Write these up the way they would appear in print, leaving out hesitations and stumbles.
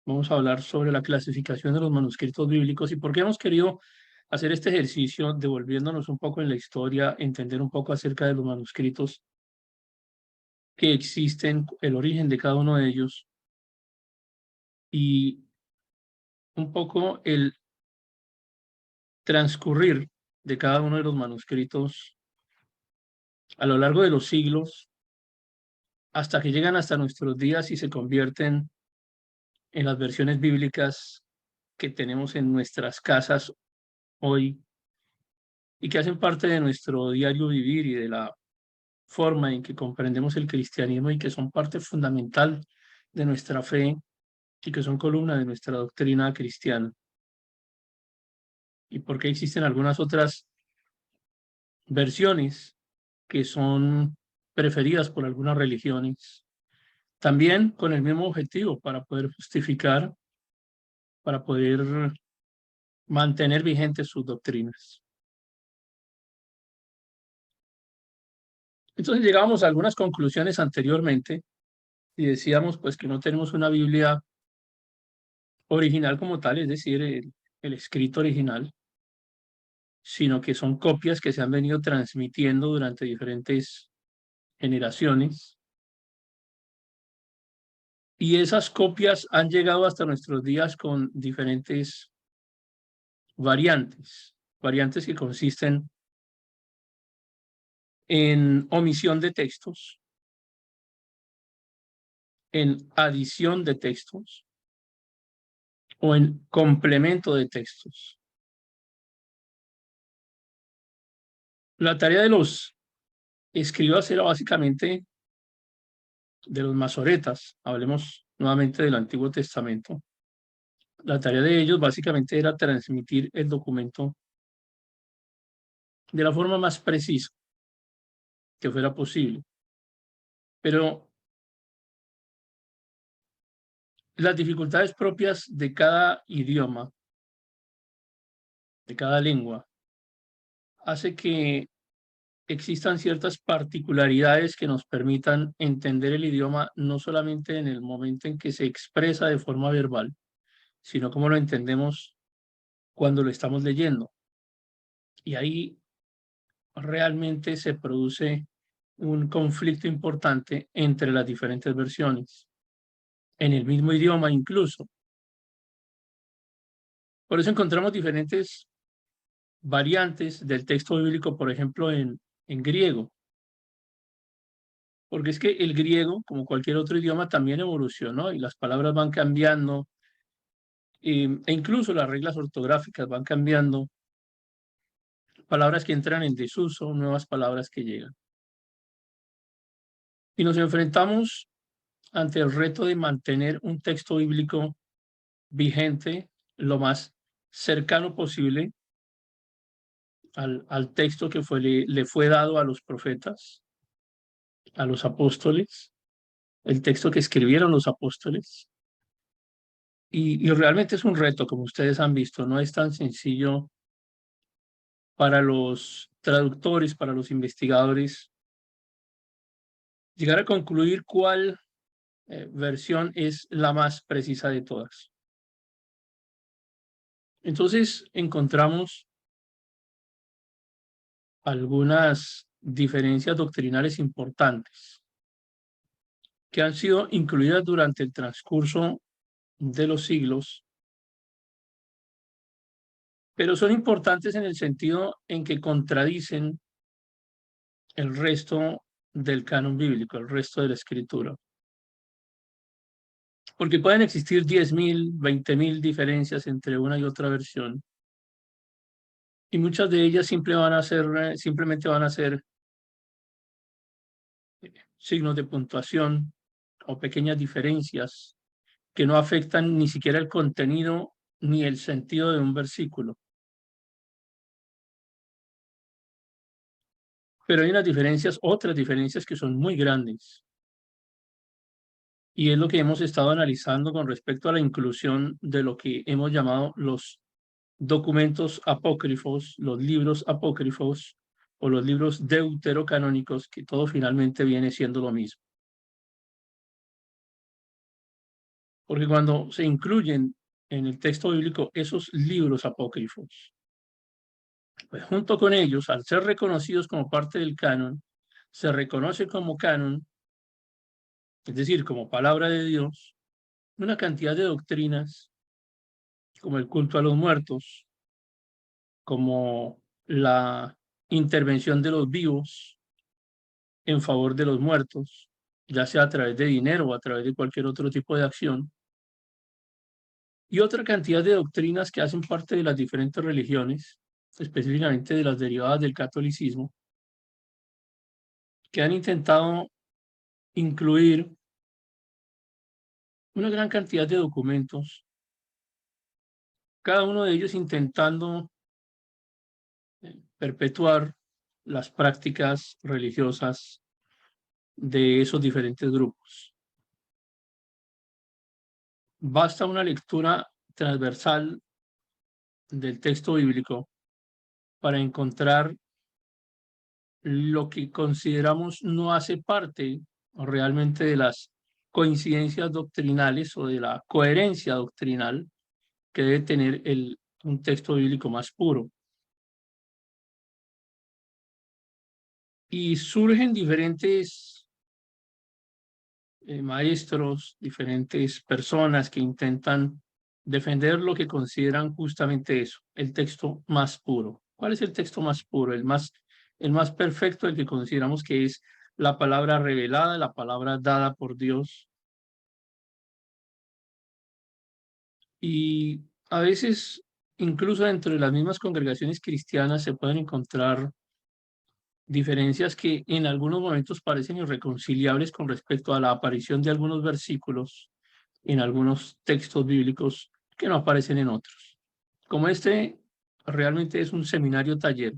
Vamos a hablar sobre la clasificación de los manuscritos bíblicos y por qué hemos querido hacer este ejercicio, devolviéndonos un poco en la historia, entender un poco acerca de los manuscritos que existen, el origen de cada uno de ellos y un poco el transcurrir de cada uno de los manuscritos a lo largo de los siglos hasta que llegan hasta nuestros días y se convierten en las versiones bíblicas que tenemos en nuestras casas hoy y que hacen parte de nuestro diario vivir y de la forma en que comprendemos el cristianismo y que son parte fundamental de nuestra fe y que son columna de nuestra doctrina cristiana. Y porque existen algunas otras versiones que son preferidas por algunas religiones, también con el mismo objetivo, para poder justificar, para poder mantener vigentes sus doctrinas. Entonces llegábamos a algunas conclusiones anteriormente y decíamos pues que no tenemos una Biblia original como tal, es decir, el escrito original, sino que son copias que se han venido transmitiendo durante diferentes generaciones. Y esas copias han llegado hasta nuestros días con diferentes variantes que consisten en omisión de textos, en adición de textos o en complemento de textos. La tarea de los escribas era básicamente de los masoretas, hablemos nuevamente del Antiguo Testamento. La tarea de ellos básicamente era transmitir el documento de la forma más precisa que fuera posible. Pero las dificultades propias de cada idioma, de cada lengua, hace que existan ciertas particularidades que nos permitan entender el idioma no solamente en el momento en que se expresa de forma verbal, sino como lo entendemos cuando lo estamos leyendo. Y ahí realmente se produce un conflicto importante entre las diferentes versiones, en el mismo idioma incluso. Por eso encontramos diferentes variantes del texto bíblico, por ejemplo, en griego, porque es que el griego, como cualquier otro idioma, también evolucionó y las palabras van cambiando, e incluso las reglas ortográficas van cambiando, palabras que entran en desuso, nuevas palabras que llegan. Y nos enfrentamos ante el reto de mantener un texto bíblico vigente lo más cercano posible al texto que le fue dado a los profetas, a los apóstoles, el texto que escribieron los apóstoles. Y realmente es un reto, como ustedes han visto, no es tan sencillo para los traductores, para los investigadores, llegar a concluir cuál versión es la más precisa de todas. Entonces encontramos algunas diferencias doctrinales importantes que han sido incluidas durante el transcurso de los siglos, pero son importantes en el sentido en que contradicen el resto del canon bíblico, el resto de la escritura. Porque pueden existir 10.000, 20.000 diferencias entre una y otra versión, y muchas de ellas simplemente van a ser signos de puntuación o pequeñas diferencias que no afectan ni siquiera el contenido ni el sentido de un versículo. Pero hay otras diferencias que son muy grandes. Y es lo que hemos estado analizando con respecto a la inclusión de lo que hemos llamado los documentos apócrifos, los libros apócrifos o los libros deuterocanónicos, que todo finalmente viene siendo lo mismo. Porque cuando se incluyen en el texto bíblico esos libros apócrifos, pues junto con ellos, al ser reconocidos como parte del canon, se reconoce como canon, es decir, como palabra de Dios, una cantidad de doctrinas como el culto a los muertos, como la intervención de los vivos en favor de los muertos, ya sea a través de dinero o a través de cualquier otro tipo de acción, y otra cantidad de doctrinas que hacen parte de las diferentes religiones, específicamente de las derivadas del catolicismo, que han intentado incluir una gran cantidad de documentos, cada uno de ellos intentando perpetuar las prácticas religiosas de esos diferentes grupos. Basta una lectura transversal del texto bíblico para encontrar lo que consideramos no hace parte realmente de las coincidencias doctrinales o de la coherencia doctrinal que debe tener un texto bíblico más puro. Y surgen diferentes maestros, diferentes personas que intentan defender lo que consideran justamente eso, el texto más puro. ¿Cuál es el texto más puro? El más perfecto, el que consideramos que es la palabra revelada, la palabra dada por Dios. Y a veces, incluso dentro de las mismas congregaciones cristianas, se pueden encontrar diferencias que en algunos momentos parecen irreconciliables con respecto a la aparición de algunos versículos en algunos textos bíblicos que no aparecen en otros. Como este realmente es un seminario taller,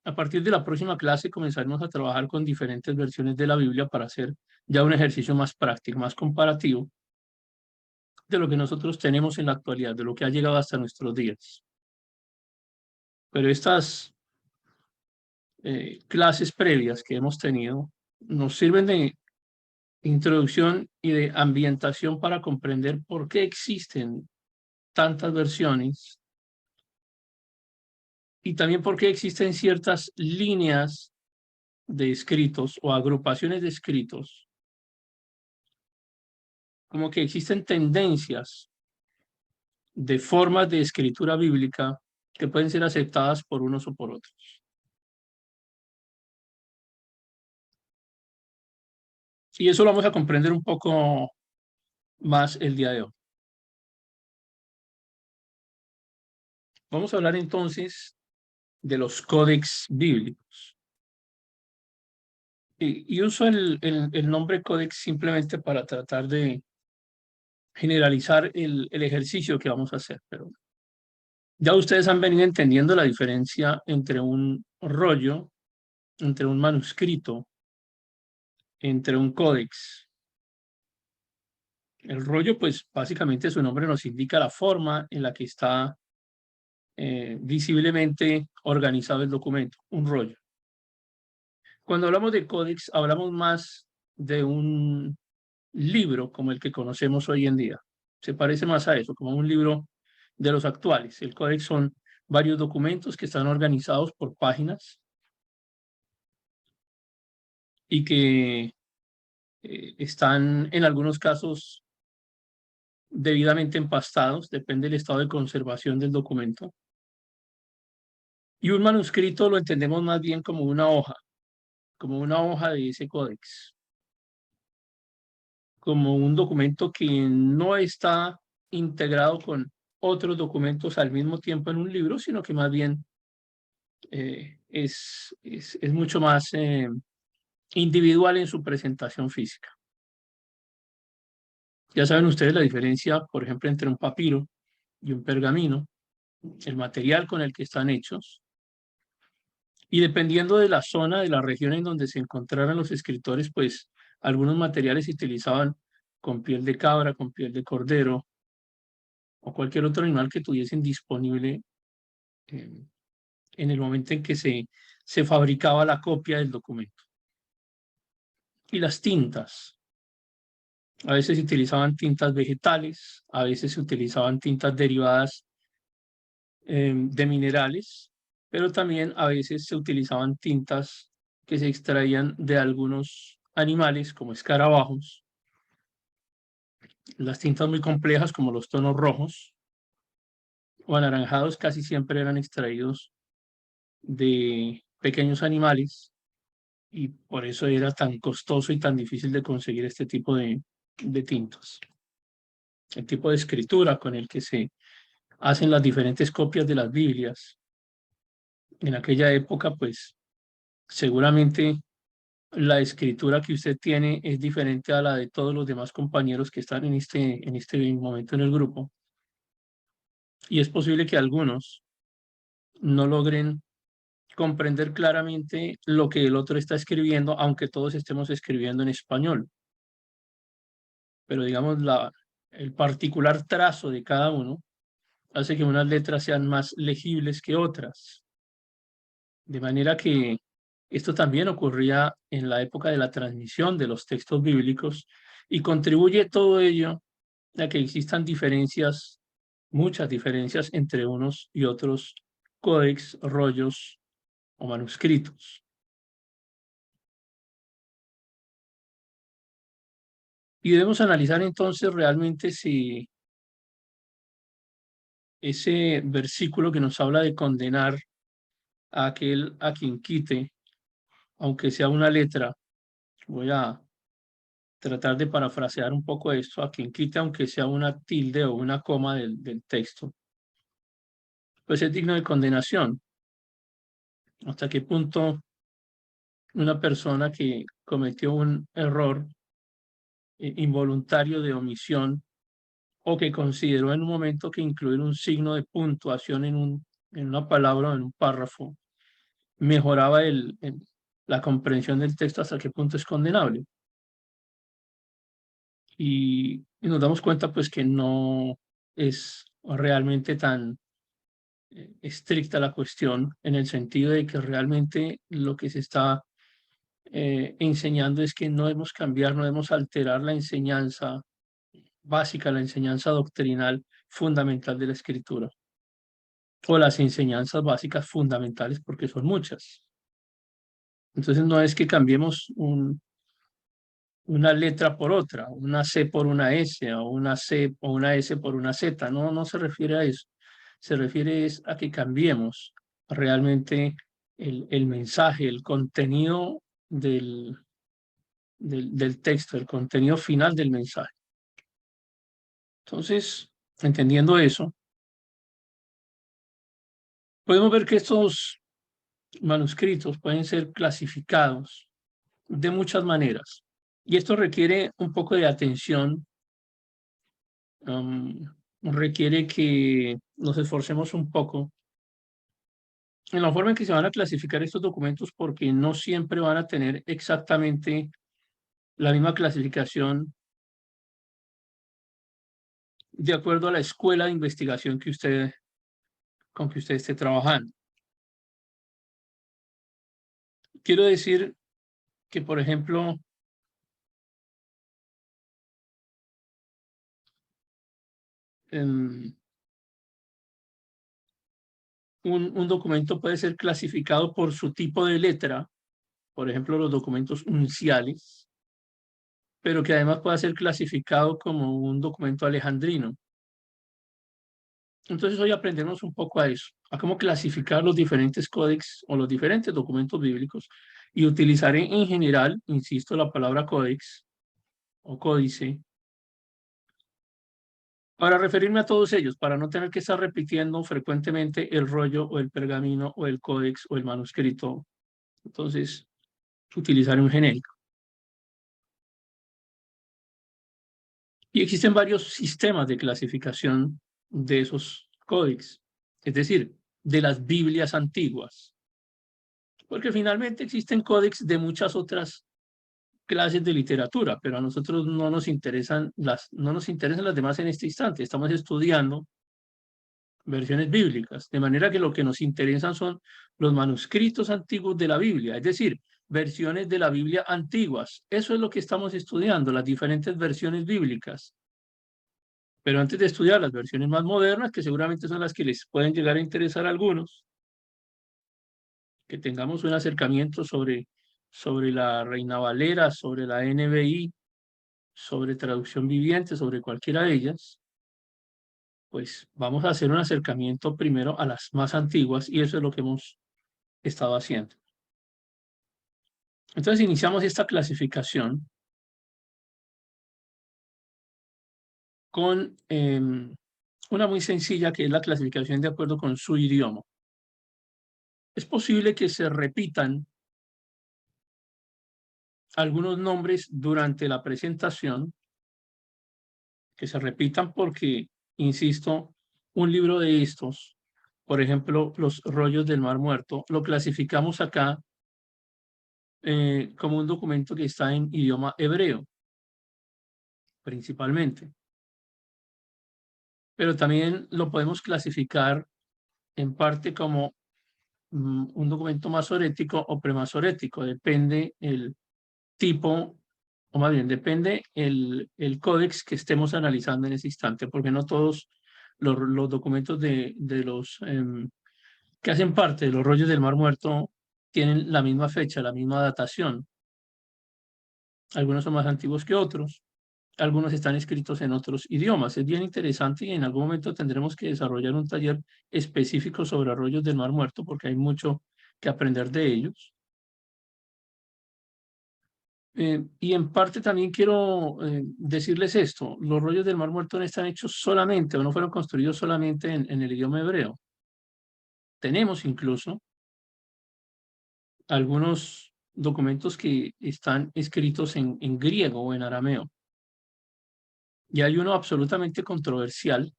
a partir de la próxima clase comenzaremos a trabajar con diferentes versiones de la Biblia para hacer ya un ejercicio más práctico, más comparativo de lo que nosotros tenemos en la actualidad, de lo que ha llegado hasta nuestros días. Pero estas clases previas que hemos tenido nos sirven de introducción y de ambientación para comprender por qué existen tantas versiones y también por qué existen ciertas líneas de escritos o agrupaciones de escritos, como que existen tendencias de formas de escritura bíblica que pueden ser aceptadas por unos o por otros. Y eso lo vamos a comprender un poco más el día de hoy. Vamos a hablar entonces de los códex bíblicos. Y uso el nombre códex simplemente para tratar de generalizar el ejercicio que vamos a hacer, pero ya ustedes han venido entendiendo la diferencia entre un rollo, entre un manuscrito, entre un códex. El rollo, pues básicamente su nombre nos indica la forma en la que está visiblemente organizado el documento, un rollo. Cuando hablamos de códex, hablamos más de un libro como el que conocemos hoy en día. Se parece más a eso, como un libro de los actuales. El códex son varios documentos que están organizados por páginas y que están en algunos casos debidamente empastados, depende del estado de conservación del documento. Y un manuscrito lo entendemos más bien como una hoja de ese códex, como un documento que no está integrado con otros documentos al mismo tiempo en un libro, sino que más bien es mucho más individual en su presentación física. Ya saben ustedes la diferencia, por ejemplo, entre un papiro y un pergamino, el material con el que están hechos, y dependiendo de la zona, de la región en donde se encontraran los escritores, pues algunos materiales se utilizaban con piel de cabra, con piel de cordero o cualquier otro animal que tuviesen disponible en el momento en que se fabricaba la copia del documento. Y las tintas. A veces se utilizaban tintas vegetales, a veces se utilizaban tintas derivadas de minerales, pero también a veces se utilizaban tintas que se extraían de algunos animales como escarabajos. Las tintas muy complejas como los tonos rojos o anaranjados casi siempre eran extraídos de pequeños animales y por eso era tan costoso y tan difícil de conseguir este tipo de tintas. El tipo de escritura con el que se hacen las diferentes copias de las Biblias en aquella época, pues seguramente la escritura que usted tiene es diferente a la de todos los demás compañeros que están en este momento en el grupo. Y es posible que algunos no logren comprender claramente lo que el otro está escribiendo, aunque todos estemos escribiendo en español. Pero digamos, el particular trazo de cada uno hace que unas letras sean más legibles que otras. De manera que esto también ocurría en la época de la transmisión de los textos bíblicos y contribuye todo ello a que existan diferencias, muchas diferencias entre unos y otros códex, rollos o manuscritos. Y debemos analizar entonces realmente si ese versículo que nos habla de condenar a aquel a quien quite, aunque sea una letra, voy a tratar de parafrasear un poco esto, a quien quite aunque sea una tilde o una coma del texto, pues es digno de condenación. ¿Hasta qué punto una persona que cometió un error involuntario de omisión o que consideró en un momento que incluir un signo de puntuación en una palabra o en un párrafo mejoraba la comprensión del texto, hasta qué punto es condenable? Y nos damos cuenta pues que no es realmente tan estricta la cuestión, en el sentido de que realmente lo que se está enseñando es que no debemos cambiar, no debemos alterar la enseñanza básica, la enseñanza doctrinal fundamental de la Escritura, o las enseñanzas básicas fundamentales, porque son muchas. Entonces no es que cambiemos una letra por otra, una C por una S, o una C o una S por una Z, no, no se refiere a eso. Se refiere es a que cambiemos realmente el mensaje, el contenido del texto, el contenido final del mensaje. Entonces, entendiendo eso, podemos ver que estos manuscritos pueden ser clasificados de muchas maneras. Y esto requiere un poco de atención, requiere que nos esforcemos un poco en la forma en que se van a clasificar estos documentos, porque no siempre van a tener exactamente la misma clasificación de acuerdo a la escuela de investigación con que usted esté trabajando. Quiero decir que, por ejemplo, un documento puede ser clasificado por su tipo de letra, por ejemplo, los documentos unciales, pero que además pueda ser clasificado como un documento alejandrino. Entonces hoy aprendemos un poco a eso, a cómo clasificar los diferentes códex o los diferentes documentos bíblicos, y utilizaré en general, insisto, la palabra códex o códice para referirme a todos ellos, para no tener que estar repitiendo frecuentemente el rollo o el pergamino o el códex o el manuscrito. Entonces, utilizaré un genérico. Y existen varios sistemas de clasificación de esos códex, es decir, de las Biblias antiguas, porque finalmente existen códex de muchas otras clases de literatura, pero a nosotros no nos interesan las demás en este instante. Estamos estudiando versiones bíblicas, de manera que lo que nos interesan son los manuscritos antiguos de la Biblia, es decir, versiones de la Biblia antiguas. Eso es lo que estamos estudiando, las diferentes versiones bíblicas. Pero antes de estudiar las versiones más modernas, que seguramente son las que les pueden llegar a interesar a algunos, que tengamos un acercamiento sobre la Reina Valera, sobre la NBI, sobre traducción viviente, sobre cualquiera de ellas, pues vamos a hacer un acercamiento primero a las más antiguas y eso es lo que hemos estado haciendo. Entonces iniciamos esta clasificación con una muy sencilla que es la clasificación de acuerdo con su idioma. Es posible que se repitan algunos nombres durante la presentación, que se repitan porque, insisto, un libro de estos, por ejemplo, los rollos del Mar Muerto, lo clasificamos acá como un documento que está en idioma hebreo, principalmente. Pero también lo podemos clasificar en parte como un documento masorético o premasorético, depende el tipo, o más bien depende el códex que estemos analizando en ese instante, porque no todos los documentos de los que hacen parte de los rollos del Mar Muerto tienen la misma fecha, la misma datación. Algunos son más antiguos que otros, algunos están escritos en otros idiomas. Es bien interesante y en algún momento tendremos que desarrollar un taller específico sobre rollos del Mar Muerto porque hay mucho que aprender de ellos. Y en parte también quiero decirles esto, los rollos del Mar Muerto no están hechos solamente o no fueron construidos solamente en el idioma hebreo. Tenemos incluso algunos documentos que están escritos en griego o en arameo. Y hay uno absolutamente controversial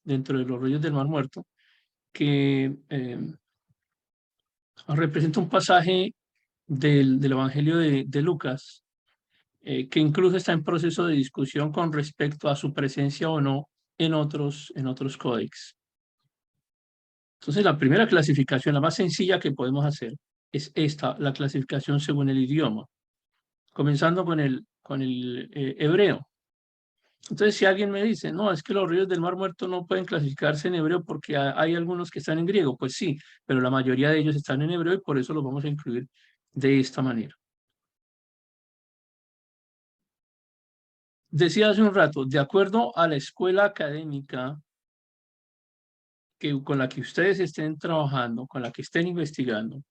dentro de los rollos del Mar Muerto que representa un pasaje del Evangelio de Lucas, que incluso está en proceso de discusión con respecto a su presencia o no en otros códex. Entonces, la primera clasificación, la más sencilla que podemos hacer, es esta, la clasificación según el idioma, comenzando con el hebreo. Entonces, si alguien me dice, no, es que los ríos del Mar Muerto no pueden clasificarse en hebreo porque hay algunos que están en griego, pues sí, pero la mayoría de ellos están en hebreo y por eso los vamos a incluir de esta manera. Decía hace un rato, de acuerdo a la escuela académica con la que ustedes estén trabajando, con la que estén investigando,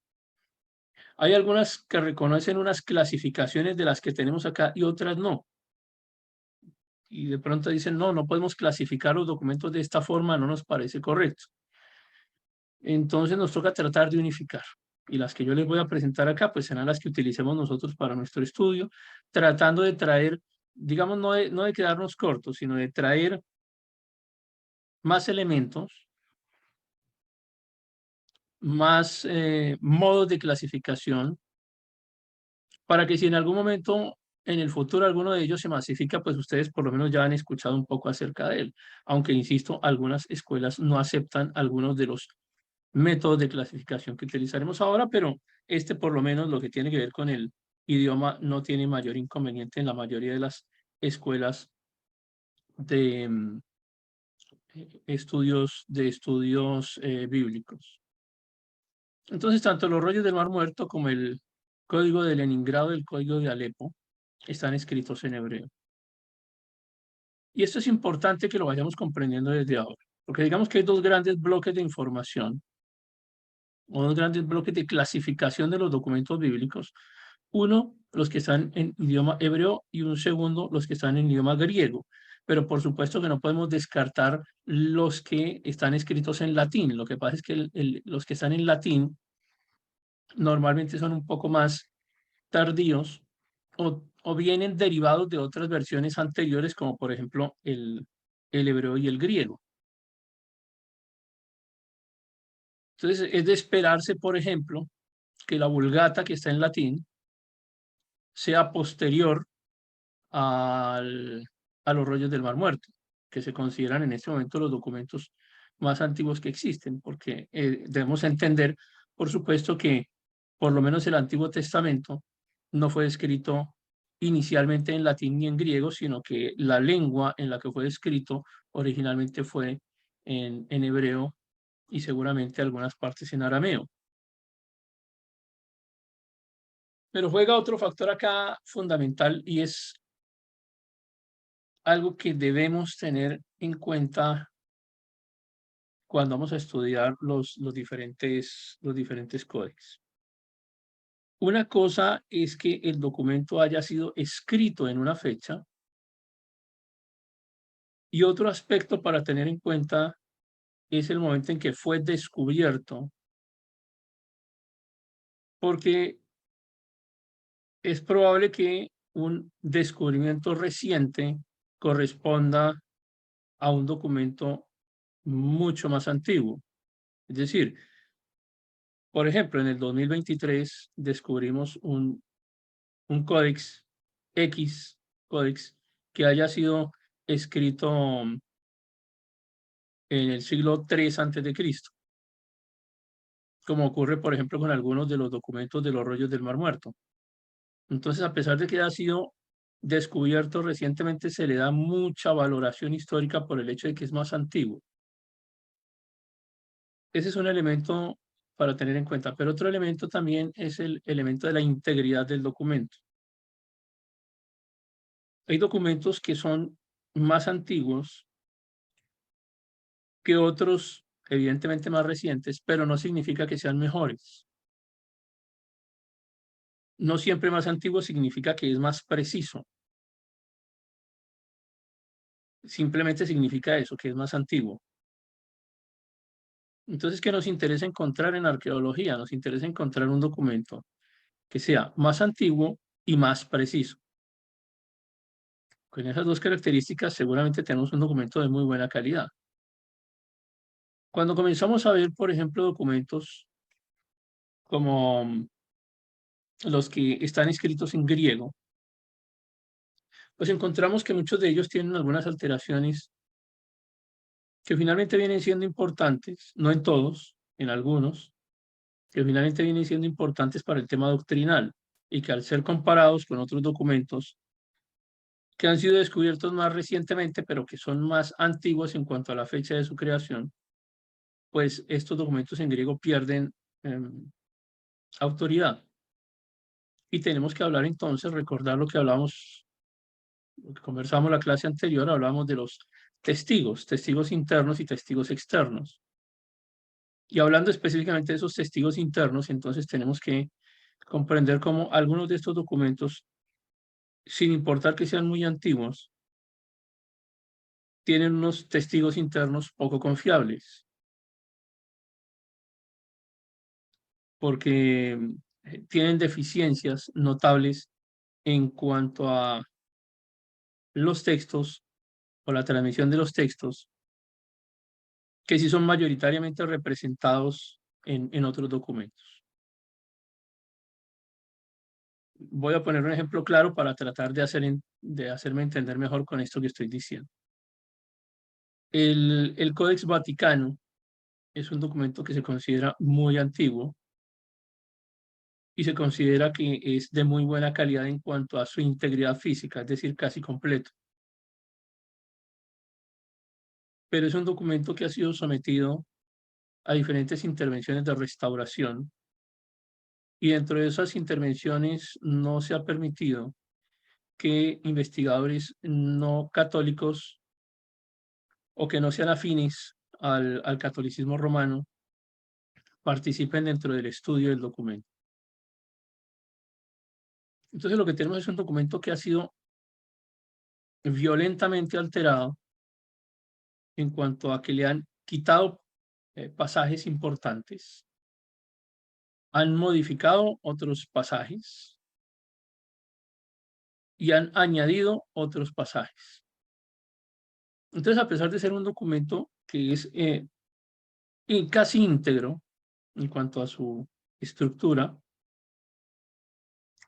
hay algunas que reconocen unas clasificaciones de las que tenemos acá y otras no. Y de pronto dicen, no, no podemos clasificar los documentos de esta forma, no nos parece correcto. Entonces nos toca tratar de unificar. Y las que yo les voy a presentar acá, pues serán las que utilicemos nosotros para nuestro estudio, tratando de traer, digamos, no de quedarnos cortos, sino de traer más elementos, más modos de clasificación, para que si en algún momento en el futuro alguno de ellos se masifica, pues ustedes por lo menos ya han escuchado un poco acerca de él. Aunque, insisto, algunas escuelas no aceptan algunos de los métodos de clasificación que utilizaremos ahora, pero este por lo menos lo que tiene que ver con el idioma no tiene mayor inconveniente en la mayoría de las escuelas de estudios bíblicos. Entonces, tanto los rollos del Mar Muerto como el código de Leningrado y el código de Alepo están escritos en hebreo. Y esto es importante que lo vayamos comprendiendo desde ahora, porque digamos que hay dos grandes bloques de información, o dos grandes bloques de clasificación de los documentos bíblicos. Uno, los que están en idioma hebreo y un segundo, los que están en idioma griego. Pero por supuesto que no podemos descartar los que están escritos en latín. Lo que pasa es que los que están en latín normalmente son un poco más tardíos o vienen derivados de otras versiones anteriores, como por ejemplo el hebreo y el griego. Entonces, es de esperarse, por ejemplo, que la Vulgata, que está en latín, sea posterior a los rollos del Mar Muerto, que se consideran en este momento los documentos más antiguos que existen, porque debemos entender, por supuesto, que por lo menos el Antiguo Testamento, no fue escrito inicialmente en latín ni en griego, sino que la lengua en la que fue escrito originalmente fue en hebreo y seguramente algunas partes en arameo. Pero juega otro factor acá fundamental y es algo que debemos tener en cuenta cuando vamos a estudiar los diferentes códex. Una cosa es que el documento haya sido escrito en una fecha y otro aspecto para tener en cuenta es el momento en que fue descubierto, porque es probable que un descubrimiento reciente corresponda a un documento mucho más antiguo. Es decir, por ejemplo, en el 2023 descubrimos un códex X, códex que haya sido escrito en el siglo III antes de Cristo, como ocurre, por ejemplo, con algunos de los documentos de los rollos del Mar Muerto. Entonces, a pesar de que ha sido descubierto recientemente, se le da mucha valoración histórica por el hecho de que es más antiguo. Ese es un elemento para tener en cuenta, pero otro elemento también es el elemento de la integridad del documento. Hay documentos que son más antiguos que otros, evidentemente más recientes, pero no significa que sean mejores. No siempre más antiguo significa que es más preciso. Simplemente significa eso, que es más antiguo. Entonces, ¿qué nos interesa encontrar en arqueología? Nos interesa encontrar un documento que sea más antiguo y más preciso. Con esas dos características, seguramente tenemos un documento de muy buena calidad. Cuando comenzamos a ver, por ejemplo, documentos como los que están escritos en griego, pues encontramos que muchos de ellos tienen algunas alteraciones que finalmente vienen siendo importantes, no en todos, en algunos, que finalmente vienen siendo importantes para el tema doctrinal y que al ser comparados con otros documentos que han sido descubiertos más recientemente, pero que son más antiguos en cuanto a la fecha de su creación, pues estos documentos en griego pierden autoridad. Y tenemos que hablar entonces, recordar lo que hablamos, lo que conversamos la clase anterior, hablamos de los testigos, testigos internos y testigos externos. Y hablando específicamente de esos testigos internos, entonces tenemos que comprender cómo algunos de estos documentos, sin importar que sean muy antiguos, tienen unos testigos internos poco confiables, porque tienen deficiencias notables en cuanto a los textos o la transmisión de los textos, que sí son mayoritariamente representados en otros documentos. Voy a poner un ejemplo claro para tratar de hacerme entender mejor con esto que estoy diciendo. El Códex Vaticano es un documento que se considera muy antiguo y se considera que es de muy buena calidad en cuanto a su integridad física, es decir, casi completo. Pero es un documento que ha sido sometido a diferentes intervenciones de restauración y dentro de esas intervenciones no se ha permitido que investigadores no católicos o que no sean afines al catolicismo romano participen dentro del estudio del documento. Entonces lo que tenemos es un documento que ha sido violentamente alterado en cuanto a que le han quitado pasajes importantes, han modificado otros pasajes y han añadido otros pasajes. Entonces, a pesar de ser un documento que es casi íntegro en cuanto a su estructura,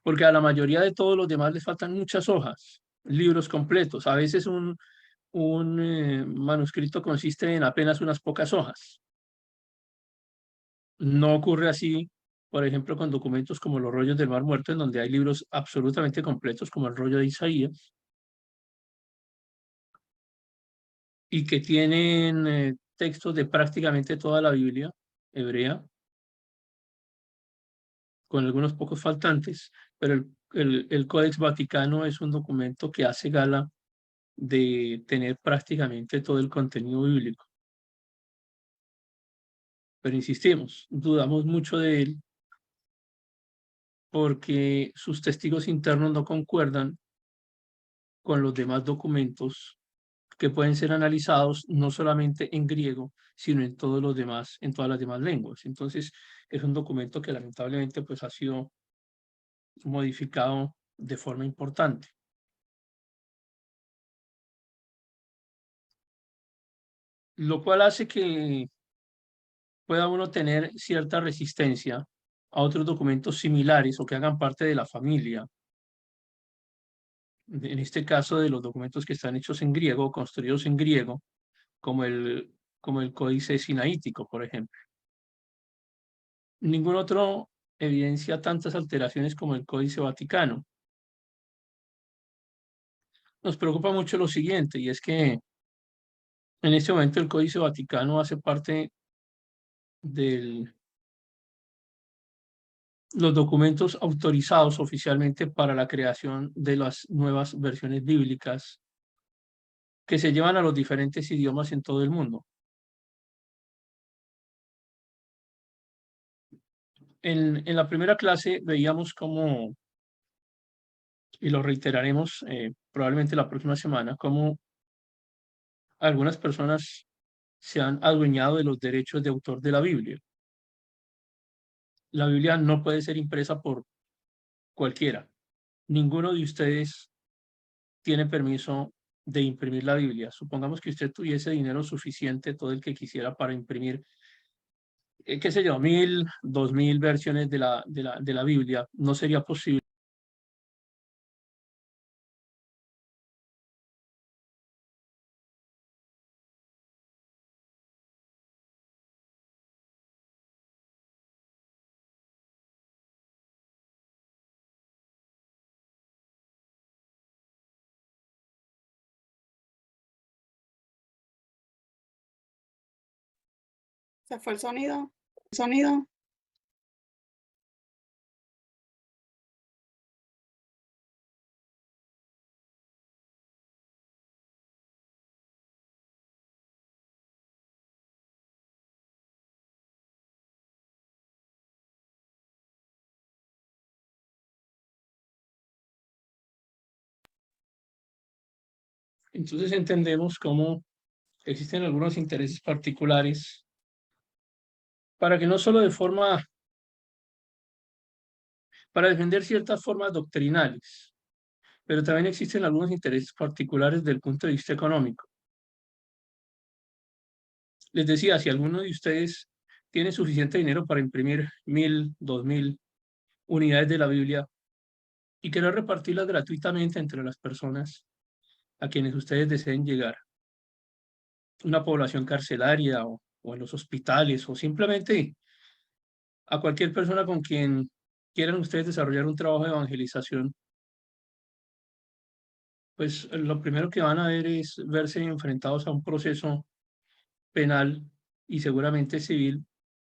porque a la mayoría de todos los demás les faltan muchas hojas, libros completos. A veces un manuscrito consiste en apenas unas pocas hojas. No ocurre así, por ejemplo, con documentos como los rollos del Mar Muerto, en donde hay libros absolutamente completos, como el rollo de Isaías, y que tienen textos de prácticamente toda la Biblia hebrea, con algunos pocos faltantes, pero el Códex Vaticano es un documento que hace gala de tener prácticamente todo el contenido bíblico. Pero insistimos, dudamos mucho de él porque sus testigos internos no concuerdan con los demás documentos que pueden ser analizados no solamente en griego, sino en todos los demás, en todas las demás lenguas. Entonces, es un documento que lamentablemente pues ha sido modificado de forma importante, lo cual hace que pueda uno tener cierta resistencia a otros documentos similares o que hagan parte de la familia. En este caso, de los documentos que están hechos en griego, construidos en griego, como el Códice Sinaítico, por ejemplo. Ningún otro evidencia tantas alteraciones como el Códice Vaticano. Nos preocupa mucho lo siguiente, y es que en este momento el Códice Vaticano hace parte de los documentos autorizados oficialmente para la creación de las nuevas versiones bíblicas que se llevan a los diferentes idiomas en todo el mundo. En la primera clase veíamos cómo, y lo reiteraremos probablemente la próxima semana, cómo algunas personas se han adueñado de los derechos de autor de la Biblia. La Biblia no puede ser impresa por cualquiera. Ninguno de ustedes tiene permiso de imprimir la Biblia. Supongamos que usted tuviese dinero suficiente, todo el que quisiera, para imprimir, qué sé yo, 1000, 2000 versiones de la Biblia. No sería posible. Se fue el sonido. Sonido. Entonces entendemos cómo existen algunos intereses particulares para que no solo de forma, para defender ciertas formas doctrinales, pero también existen algunos intereses particulares del punto de vista económico. Les decía, si alguno de ustedes tiene suficiente dinero para imprimir 1000, 2000 unidades de la Biblia y quiere repartirlas gratuitamente entre las personas a quienes ustedes deseen llegar, una población carcelaria o en los hospitales o simplemente a cualquier persona con quien quieran ustedes desarrollar un trabajo de evangelización, pues lo primero que van a ver es verse enfrentados a un proceso penal y seguramente civil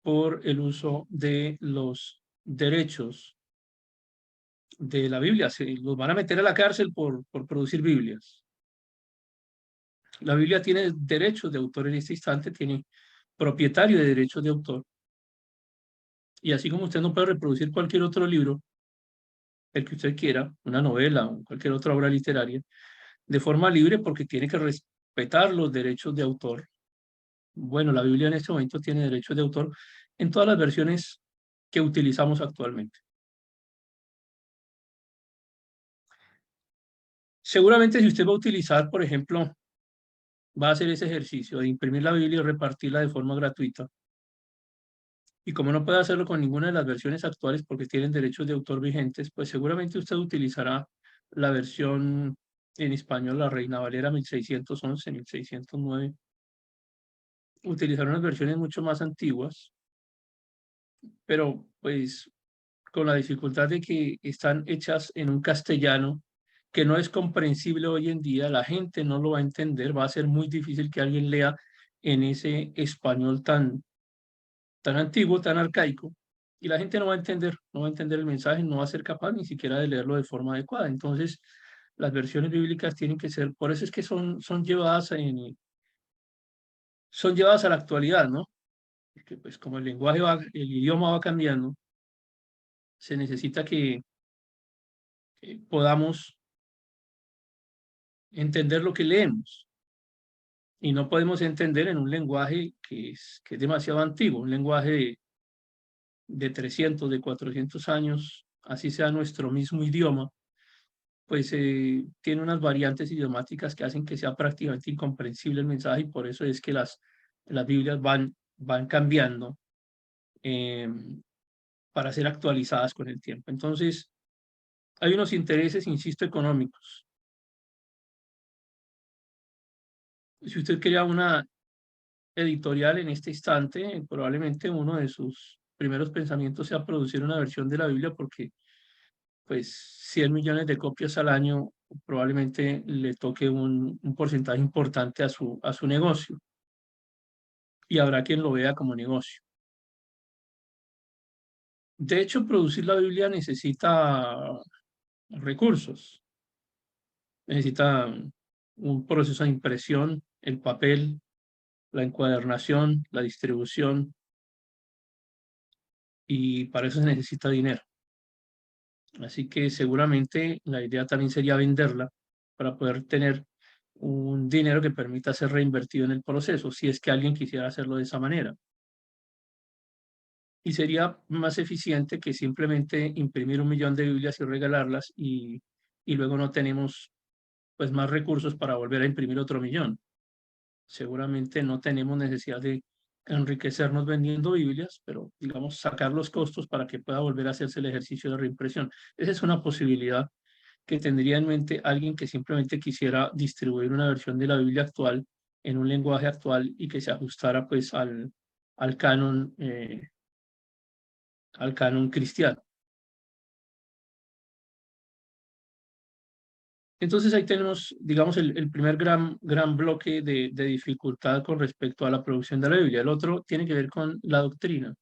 por el uso de los derechos de la Biblia. Se los van a meter a la cárcel por producir Biblias. La Biblia tiene derechos de autor en este instante, tiene propietario de derechos de autor. Y así como usted no puede reproducir cualquier otro libro, el que usted quiera, una novela o cualquier otra obra literaria, de forma libre porque tiene que respetar los derechos de autor. Bueno, la Biblia en este momento tiene derechos de autor en todas las versiones que utilizamos actualmente. Seguramente si usted va a utilizar, por ejemplo, va a hacer ese ejercicio de imprimir la Biblia y repartirla de forma gratuita. Y como no puede hacerlo con ninguna de las versiones actuales porque tienen derechos de autor vigentes, pues seguramente usted utilizará la versión en español, la Reina Valera 1611, 1609. Utilizará unas versiones mucho más antiguas, pero pues con la dificultad de que están hechas en un castellano que no es comprensible hoy en día, la gente no lo va a entender, va a ser muy difícil que alguien lea en ese español tan antiguo, tan arcaico, y la gente no va a entender, no va a entender el mensaje, no va a ser capaz ni siquiera de leerlo de forma adecuada. Entonces, las versiones bíblicas tienen que ser, por eso es que son llevadas a la actualidad, ¿no? Porque pues como el lenguaje va, el idioma va cambiando, se necesita que podamos entender lo que leemos. Y no podemos entender en un lenguaje que es demasiado antiguo, un lenguaje de 300, de 400 años, así sea nuestro mismo idioma, pues tiene unas variantes idiomáticas que hacen que sea prácticamente incomprensible el mensaje y por eso es que las Biblias van cambiando eh, para ser actualizadas con el tiempo. Entonces, hay unos intereses, insisto, económicos. Si usted crea una editorial en este instante, probablemente uno de sus primeros pensamientos sea producir una versión de la Biblia porque pues 100 millones de copias al año probablemente le toque un porcentaje importante a su negocio y habrá quien lo vea como negocio. De hecho, producir la Biblia necesita recursos, necesita un proceso de impresión, el papel, la encuadernación, la distribución y para eso se necesita dinero. Así que seguramente la idea también sería venderla para poder tener un dinero que permita ser reinvertido en el proceso, si es que alguien quisiera hacerlo de esa manera. Y sería más eficiente que simplemente imprimir 1 millón de Biblias y regalarlas y luego no tenemos pues más recursos para volver a imprimir otro 1 millón. Seguramente no tenemos necesidad de enriquecernos vendiendo Biblias, pero digamos sacar los costos para que pueda volver a hacerse el ejercicio de reimpresión. Esa es una posibilidad que tendría en mente alguien que simplemente quisiera distribuir una versión de la Biblia actual en un lenguaje actual y que se ajustara pues al canon, al canon cristiano. Entonces ahí tenemos, digamos, el primer gran bloque de dificultad con respecto a la producción de la Biblia. El otro tiene que ver con la doctrina.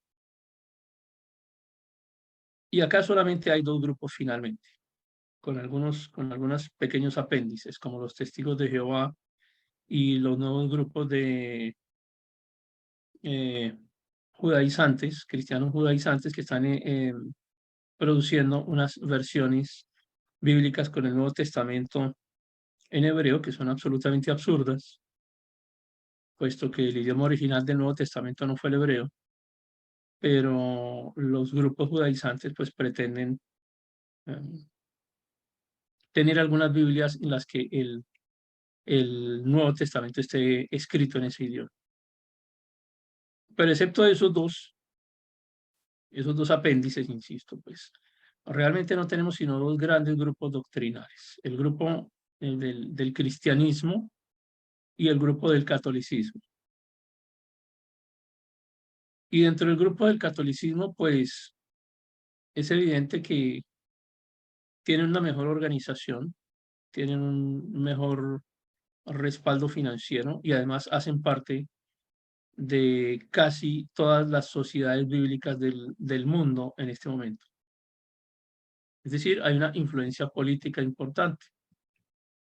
Y acá solamente hay dos grupos finalmente, con algunos pequeños apéndices, como los testigos de Jehová y los nuevos grupos de eh, judaizantes, cristianos judaizantes que están produciendo unas versiones bíblicas con el Nuevo Testamento en hebreo que son absolutamente absurdas, puesto que el idioma original del Nuevo Testamento no fue el hebreo, pero los grupos judaizantes pues pretenden eh, tener algunas Biblias en las que el Nuevo Testamento esté escrito en ese idioma. Pero excepto esos dos apéndices, insisto, pues realmente no tenemos sino dos grandes grupos doctrinales, el grupo del cristianismo y el grupo del catolicismo. Y dentro del grupo del catolicismo, pues es evidente que tienen una mejor organización, tienen un mejor respaldo financiero y además hacen parte de casi todas las sociedades bíblicas del mundo en este momento. Es decir, hay una influencia política importante,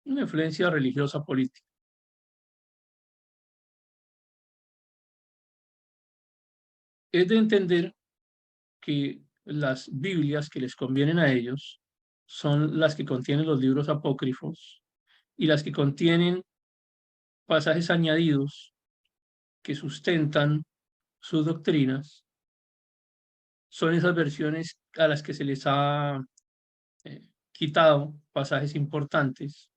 una influencia religiosa política. Es de entender que las Biblias que les convienen a ellos son las que contienen los libros apócrifos y las que contienen pasajes añadidos que sustentan sus doctrinas, son esas versiones a las que se les ha quitado pasajes importantes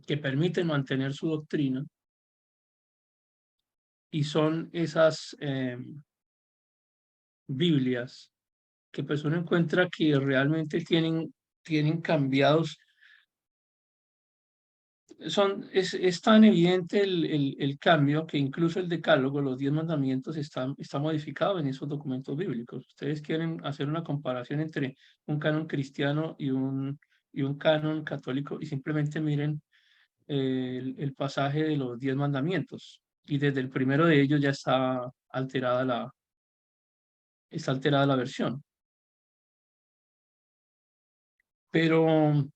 que permiten mantener su doctrina y son esas Biblias que pues uno encuentra que realmente tienen cambiados es tan evidente el cambio que incluso el decálogo, los 10 mandamientos, está modificado en esos documentos bíblicos. Ustedes quieren hacer una comparación entre un canon cristiano y un canon católico y simplemente miren el pasaje de los 10 mandamientos. Y desde el primero de ellos ya está alterada la versión. Pero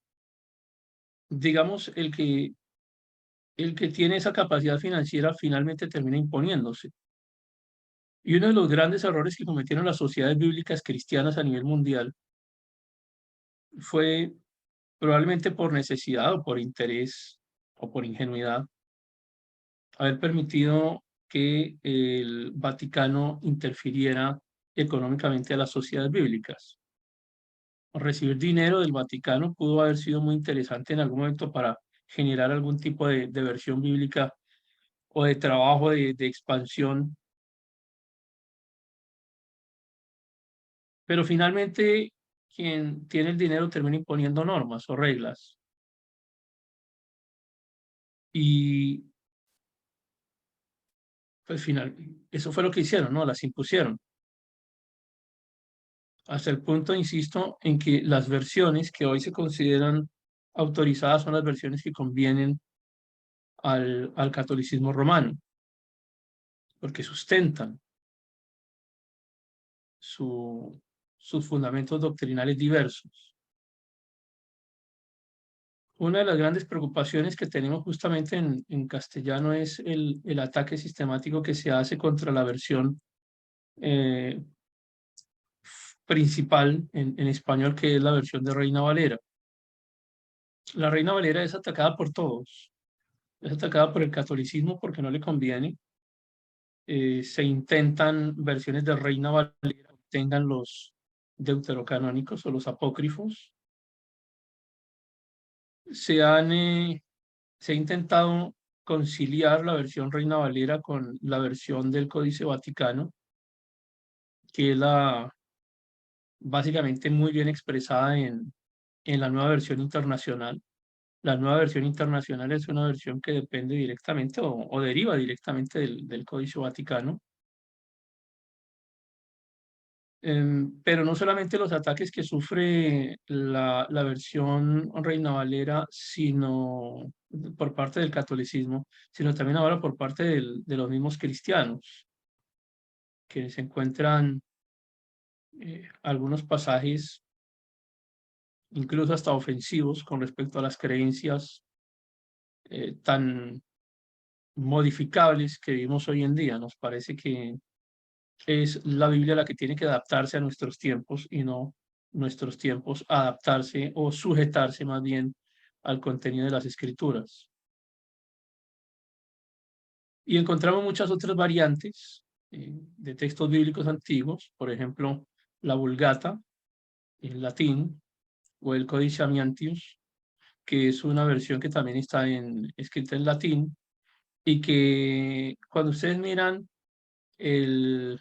digamos, el que tiene esa capacidad financiera finalmente termina imponiéndose. Y uno de los grandes errores que cometieron las sociedades bíblicas cristianas a nivel mundial fue probablemente por necesidad o por interés o por ingenuidad haber permitido que el Vaticano interfiriera económicamente a las sociedades bíblicas. Recibir dinero del Vaticano pudo haber sido muy interesante en algún momento para generar algún tipo de versión bíblica o de trabajo de expansión, pero finalmente quien tiene el dinero termina imponiendo normas o reglas. Y pues eso fue lo que hicieron, ¿no? Las impusieron. Hasta el punto, insisto, en que las versiones que hoy se consideran autorizadas son las versiones que convienen al catolicismo romano, porque sustentan sus fundamentos doctrinales diversos. Una de las grandes preocupaciones que tenemos justamente en castellano es el ataque sistemático que se hace contra la versión eh, principal en español, que es la versión de Reina Valera. La Reina Valera es atacada por todos. Es atacada por el catolicismo porque no le conviene. Se intentan versiones de Reina Valera que tengan los deuterocanónicos o los apócrifos. Se se ha intentado conciliar la versión Reina Valera con la versión del Códice Vaticano, que es básicamente muy bien expresada en la nueva versión internacional. La nueva versión internacional es una versión que depende directamente o deriva directamente del Códice Vaticano. Pero no solamente los ataques que sufre la versión Reina Valera, sino por parte del catolicismo, sino también ahora por parte de los mismos cristianos, que se encuentran algunos pasajes incluso hasta ofensivos con respecto a las creencias tan modificables que vivimos hoy en día. Nos parece que es la Biblia la que tiene que adaptarse a nuestros tiempos y no nuestros tiempos adaptarse o sujetarse más bien al contenido de las escrituras. Y encontramos muchas otras variantes de textos bíblicos antiguos, por ejemplo, la Vulgata en latín o el Códice Amiantius, que es una versión que también está escrita en latín y que cuando ustedes miran el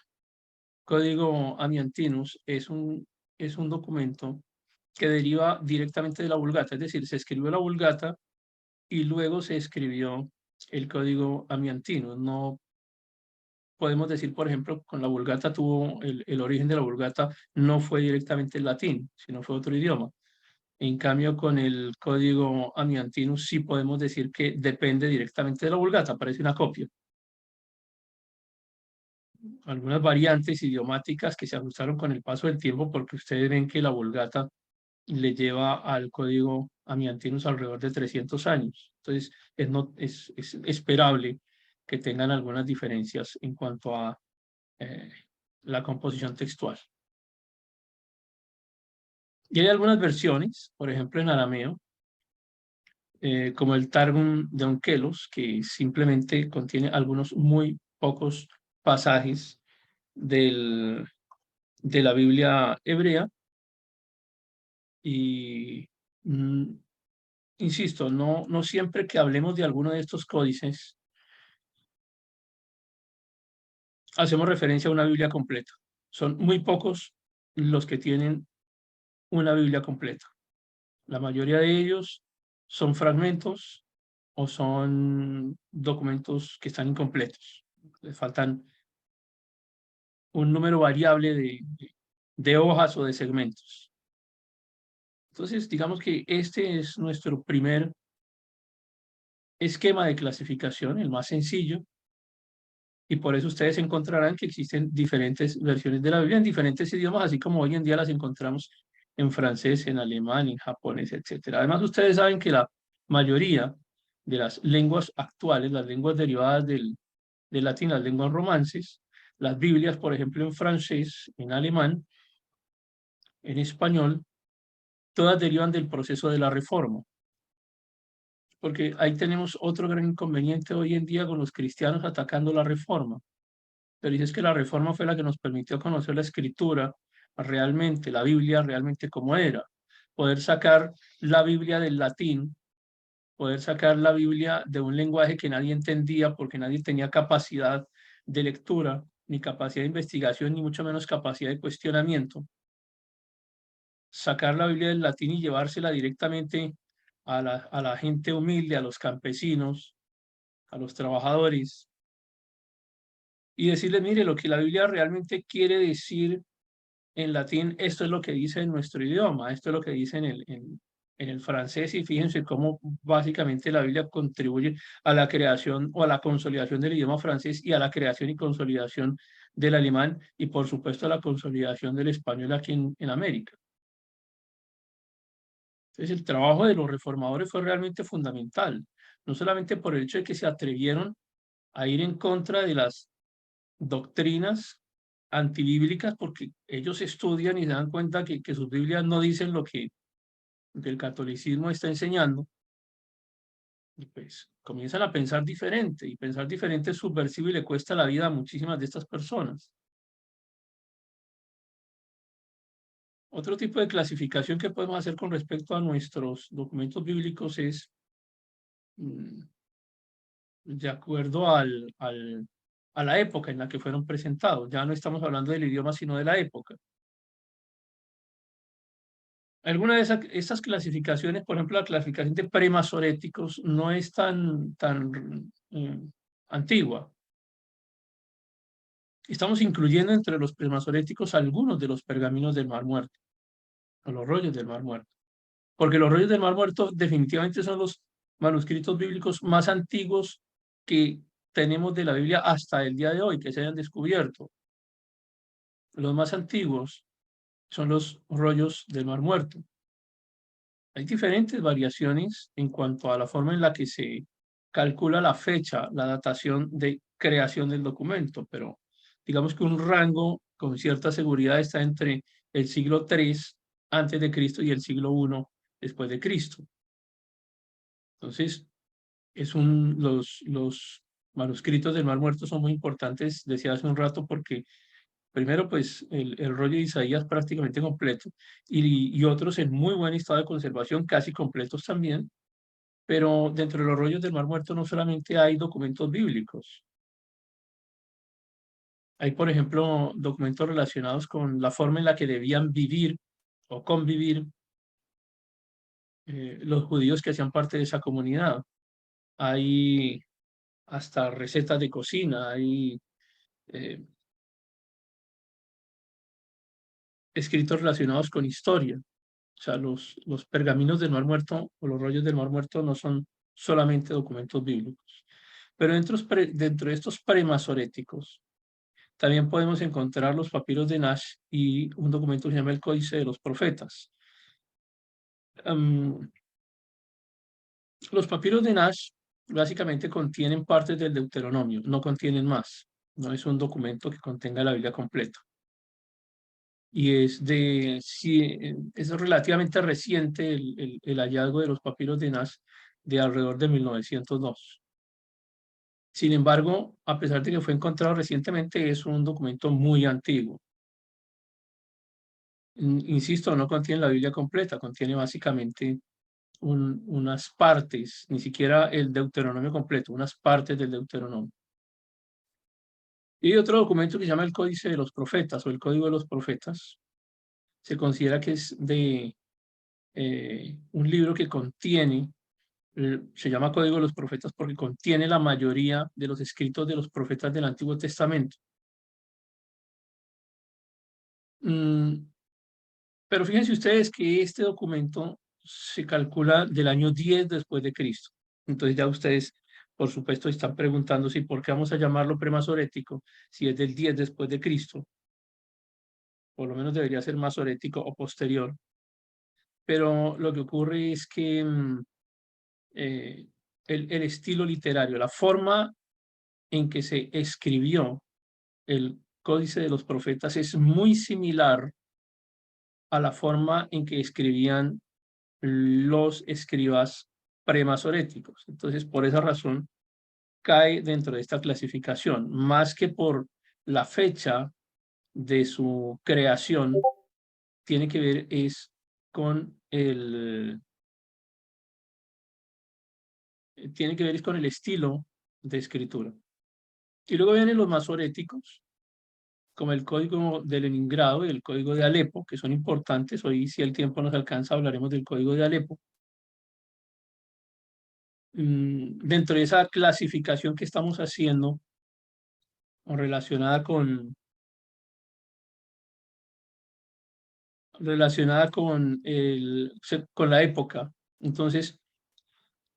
Código Amiantinus es un documento que deriva directamente de la Vulgata, es decir, se escribió la Vulgata y luego se escribió el Código Amiantinus. No podemos decir, por ejemplo, con la Vulgata tuvo el origen de la Vulgata no fue directamente el latín, sino fue otro idioma. En cambio, con el Código Amiantinus sí podemos decir que depende directamente de la Vulgata, parece una copia. Algunas variantes idiomáticas que se ajustaron con el paso del tiempo, porque ustedes ven que la Vulgata le lleva al Código Amiantinus alrededor de 300 años. Entonces, es esperable que tengan algunas diferencias en cuanto a eh, la composición textual. Y hay algunas versiones, por ejemplo en arameo, como el Targum de Onkelos, que simplemente contiene algunos muy pocos pasajes de la Biblia hebrea. Y insisto, no siempre que hablemos de alguno de estos códices hacemos referencia a una Biblia completa. Son muy pocos los que tienen una Biblia completa. La mayoría de ellos son fragmentos o son documentos que están incompletos. Les faltan un número variable de hojas o de segmentos. Entonces, digamos que este es nuestro primer esquema de clasificación, el más sencillo, y por eso ustedes encontrarán que existen diferentes versiones de la Biblia en diferentes idiomas, así como hoy en día las encontramos en francés, en alemán, en japonés, etc. Además, ustedes saben que la mayoría de las lenguas actuales, las lenguas derivadas del latín, las lenguas romances, las Biblias, por ejemplo, en francés, en alemán, en español, todas derivan del proceso de la Reforma. Porque ahí tenemos otro gran inconveniente hoy en día con los cristianos atacando la Reforma. Pero dices que la Reforma fue la que nos permitió conocer la Escritura realmente, la Biblia realmente como era. Poder sacar la Biblia del latín, poder sacar la Biblia de un lenguaje que nadie entendía porque nadie tenía capacidad de lectura, ni capacidad de investigación, ni mucho menos capacidad de cuestionamiento. Sacar la Biblia del latín y llevársela directamente a la gente humilde, a los campesinos, a los trabajadores, y decirles, mire, lo que la Biblia realmente quiere decir en latín, esto es lo que dice en nuestro idioma, esto es lo que dice en el francés, y fíjense cómo básicamente la Biblia contribuye a la creación o a la consolidación del idioma francés y a la creación y consolidación del alemán y por supuesto a la consolidación del español aquí en América. Entonces el trabajo de los reformadores fue realmente fundamental, no solamente por el hecho de que se atrevieron a ir en contra de las doctrinas antibíblicas, porque ellos estudian y se dan cuenta que sus Biblias no dicen lo que el catolicismo está enseñando, y pues comienzan a pensar diferente, y pensar diferente es subversivo y le cuesta la vida a muchísimas de estas personas. Otro tipo de clasificación que podemos hacer con respecto a nuestros documentos bíblicos es de acuerdo a la época en la que fueron presentados. Ya no estamos hablando del idioma, sino de la época. Algunas de estas clasificaciones, por ejemplo, la clasificación de premasoréticos, no es tan antigua. Estamos incluyendo entre los premasoréticos algunos de los pergaminos del Mar Muerto, o los rollos del Mar Muerto. Porque los rollos del Mar Muerto definitivamente son los manuscritos bíblicos más antiguos que tenemos de la Biblia hasta el día de hoy, que se hayan descubierto. Los más antiguos son los rollos del Mar Muerto. Hay diferentes variaciones en cuanto a la forma en la que se calcula la fecha, la datación de creación del documento, pero digamos que un rango con cierta seguridad está entre el siglo III antes de Cristo y el siglo I después de Cristo. Entonces, los manuscritos del Mar Muerto son muy importantes, decía hace un rato, porque primero, pues el rollo de Isaías prácticamente completo y otros en muy buen estado de conservación, casi completos también, pero dentro de los rollos del Mar Muerto no solamente hay documentos bíblicos, hay, por ejemplo, documentos relacionados con la forma en la que debían vivir o convivir los judíos que hacían parte de esa comunidad. Hay hasta recetas de cocina, hay eh, escritos relacionados con historia. O sea, los pergaminos del Mar Muerto o los rollos del Mar Muerto no son solamente documentos bíblicos. Pero dentro de estos premasoréticos también podemos encontrar los papiros de Nash y un documento que se llama el Códice de los Profetas. Los papiros de Nash básicamente contienen partes del Deuteronomio, no contienen más. No es un documento que contenga la Biblia completa. Y es relativamente reciente el hallazgo de los papiros de Nash de alrededor de 1902. Sin embargo, a pesar de que fue encontrado recientemente, es un documento muy antiguo. Insisto, no contiene la Biblia completa, contiene básicamente unas partes, ni siquiera el Deuteronomio completo, unas partes del Deuteronomio. Y hay otro documento que se llama el Códice de los Profetas o el Código de los Profetas. Se considera que es de un libro que contiene Se llama Código de los Profetas porque contiene la mayoría de los escritos de los profetas del Antiguo Testamento. Pero fíjense ustedes que este documento se calcula del año 10 después de Cristo. Entonces ya ustedes, por supuesto, están preguntándose por qué vamos a llamarlo premasorético si es del 10 después de Cristo. Por lo menos debería ser masorético o posterior. Pero lo que ocurre es que eh, el estilo literario, la forma en que se escribió el Códice de los Profetas es muy similar a la forma en que escribían los escribas premasoréticos. Entonces, por esa razón, cae dentro de esta clasificación, más que por la fecha de su creación, tiene que ver es con tiene que ver es con el estilo de escritura. Y luego vienen los masoréticos, como el Código de Leningrado y el Código de Alepo, que son importantes. Hoy, si el tiempo nos alcanza, hablaremos del Código de Alepo. Dentro de esa clasificación que estamos haciendo, o relacionada con la época. Entonces,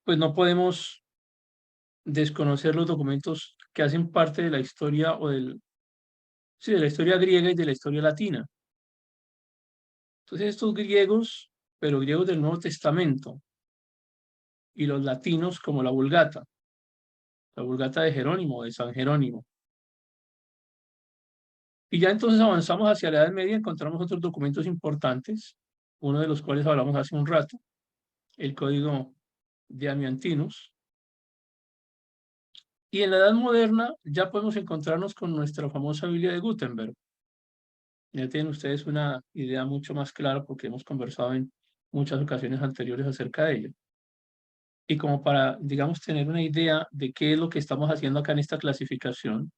pues no podemos desconocer los documentos que hacen parte de la historia sí, de la historia griega y de la historia latina. Entonces, estos griegos, pero griegos del Nuevo Testamento, y los latinos como la Vulgata de Jerónimo, de San Jerónimo. Y ya entonces avanzamos hacia la Edad Media, encontramos otros documentos importantes, uno de los cuales hablamos hace un rato, el Código de Amiantinus. Y en la Edad Moderna ya podemos encontrarnos con nuestra famosa Biblia de Gutenberg. Ya tienen ustedes una idea mucho más clara porque hemos conversado en muchas ocasiones anteriores acerca de ello. Y como para, digamos, tener una idea de qué es lo que estamos haciendo acá en esta clasificación,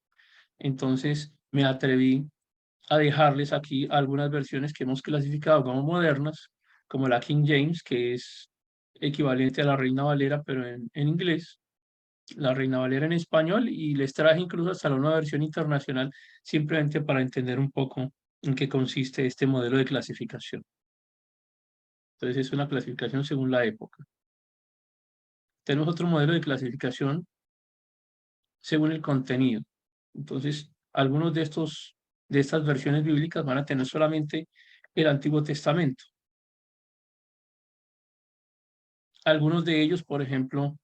entonces me atreví a dejarles aquí algunas versiones que hemos clasificado como modernas, como la King James, que es equivalente a la Reina Valera, pero en inglés, la Reina Valera en español, y les traje incluso hasta la nueva versión internacional, simplemente para entender un poco en qué consiste este modelo de clasificación. Entonces es una clasificación según la época. Tenemos otro modelo de clasificación según el contenido. Entonces, algunos de estas versiones bíblicas van a tener solamente el Antiguo Testamento. Algunos de ellos, por ejemplo,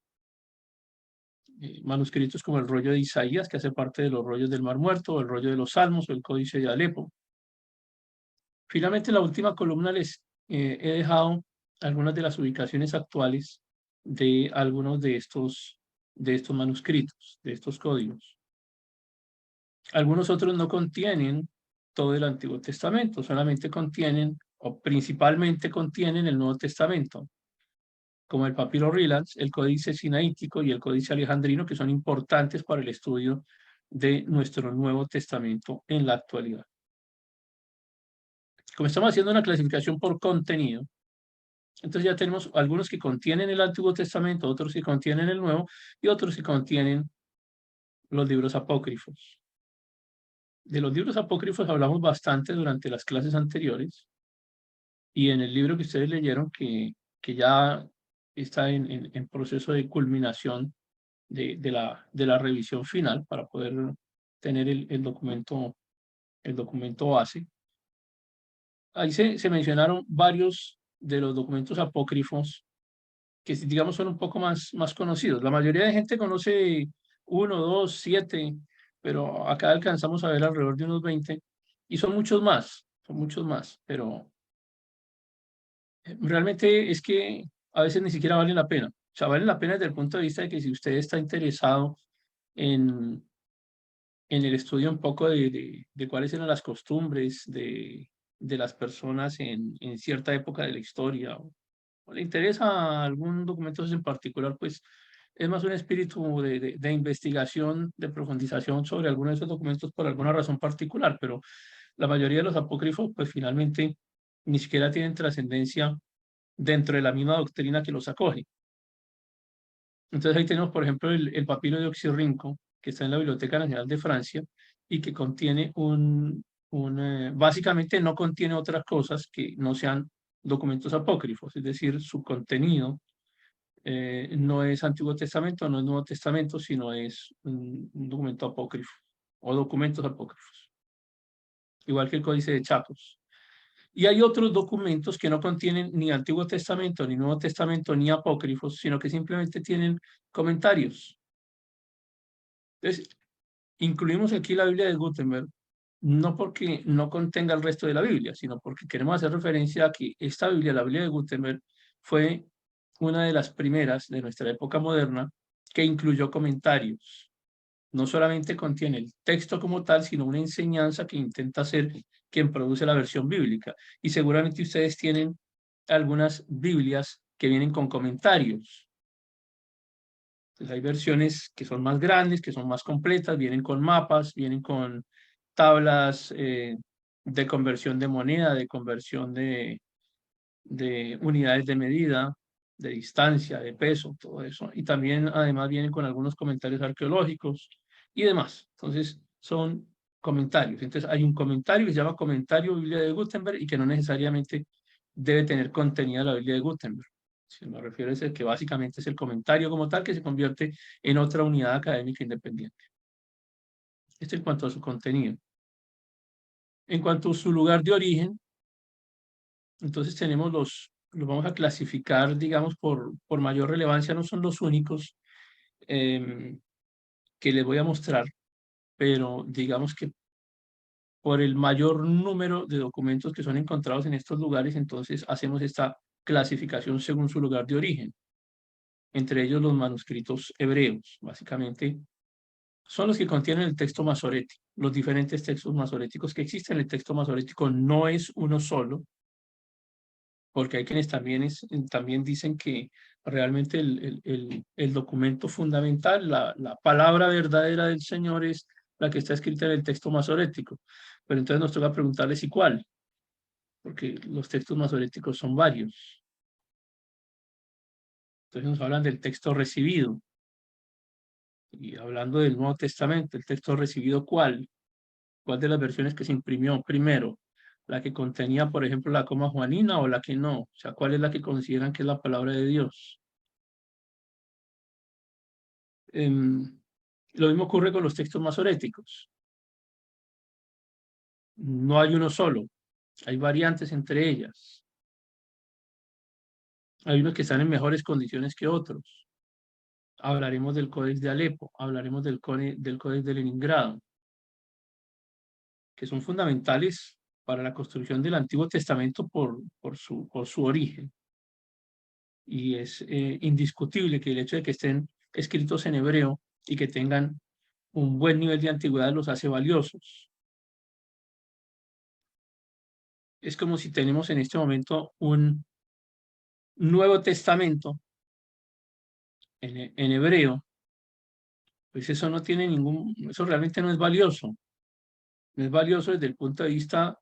manuscritos como el rollo de Isaías, que hace parte de los rollos del Mar Muerto, o el rollo de los Salmos, o el Códice de Alepo. Finalmente, en la última columna les he dejado algunas de las ubicaciones actuales de algunos de estos manuscritos, de estos códigos. Algunos otros no contienen todo el Antiguo Testamento, solamente contienen, o principalmente contienen el Nuevo Testamento, como el Papiro Relans, el Códice Sinaítico y el Códice Alejandrino, que son importantes para el estudio de nuestro Nuevo Testamento en la actualidad. Como estamos haciendo una clasificación por contenido, entonces ya tenemos algunos que contienen el Antiguo Testamento, otros que contienen el Nuevo y otros que contienen los libros apócrifos. De los libros apócrifos hablamos bastante durante las clases anteriores y en el libro que ustedes leyeron que ya está en proceso de culminación de la revisión final para poder tener el documento base. Ahí se mencionaron varios de los documentos apócrifos que, digamos, son un poco más conocidos. La mayoría de gente conoce 1, 2, 7, pero acá alcanzamos a ver alrededor de unos 20 y son muchos más, pero realmente es que a veces ni siquiera valen la pena. O sea, valen la pena desde el punto de vista de que si usted está interesado en el estudio un poco de cuáles eran las costumbres de las personas en cierta época de la historia, o le interesa algún documento en particular, pues es más un espíritu de investigación, de profundización sobre alguno de esos documentos por alguna razón particular, pero la mayoría de los apócrifos, pues finalmente ni siquiera tienen trascendencia dentro de la misma doctrina que los acoge. Entonces ahí tenemos, por ejemplo, el papiro de Oxirrinco, que está en la Biblioteca Nacional de Francia y que contiene básicamente no contiene otras cosas que no sean documentos apócrifos, es decir, su contenido no es Antiguo Testamento, no es Nuevo Testamento, sino es un documento apócrifo o documentos apócrifos, igual que el Códice de Chacos. Y hay otros documentos que no contienen ni Antiguo Testamento, ni Nuevo Testamento, ni apócrifos, sino que simplemente tienen comentarios. Entonces, incluimos aquí la Biblia de Gutenberg, no porque no contenga el resto de la Biblia, sino porque queremos hacer referencia a que esta Biblia, la Biblia de Gutenberg, fue una de las primeras de nuestra época moderna que incluyó comentarios. No solamente contiene el texto como tal, sino una enseñanza que intenta ser quien produce la versión bíblica. Y seguramente ustedes tienen algunas Biblias que vienen con comentarios. Entonces hay versiones que son más grandes, que son más completas, vienen con mapas, vienen con tablas de conversión de moneda, de conversión de unidades de medida, de distancia, de peso, todo eso. Y también además vienen con algunos comentarios arqueológicos y demás. Entonces son comentarios. Entonces hay un comentario que se llama Comentario Biblia de Gutenberg y que no necesariamente debe tener contenido la Biblia de Gutenberg. Si me refiero a ese que básicamente es el comentario como tal que se convierte en otra unidad académica independiente. Esto en cuanto a su contenido. En cuanto a su lugar de origen, entonces tenemos los vamos a clasificar, digamos, por mayor relevancia, no son los únicos que les voy a mostrar, pero digamos que por el mayor número de documentos que son encontrados en estos lugares, entonces hacemos esta clasificación según su lugar de origen. Entre ellos los manuscritos hebreos, básicamente, son los que contienen el texto masorético. Los diferentes textos masoréticos que existen, el texto masorético no es uno solo, porque hay quienes también dicen que realmente el documento fundamental, la palabra verdadera del Señor es la que está escrita en el texto masorético. Pero entonces nos toca preguntarles ¿y cuál? Porque los textos masoréticos son varios. Entonces nos hablan del texto recibido. Y hablando del Nuevo Testamento, ¿el texto recibido cuál? ¿Cuál de las versiones que se imprimió primero? ¿La que contenía, por ejemplo, la coma juanina o la que no? O sea, ¿cuál es la que consideran que es la palabra de Dios? Lo mismo ocurre con los textos masoréticos. No hay uno solo, hay variantes entre ellas. Hay unos que están en mejores condiciones que otros. Hablaremos del Códex de Alepo, hablaremos del Códex de Leningrado, que son fundamentales para la construcción del Antiguo Testamento por su origen. Y es indiscutible que el hecho de que estén escritos en hebreo y que tengan un buen nivel de antigüedad los hace valiosos. Es como si tenemos en este momento un Nuevo Testamento en hebreo, pues eso no tiene eso realmente no es valioso. No es valioso desde el punto de vista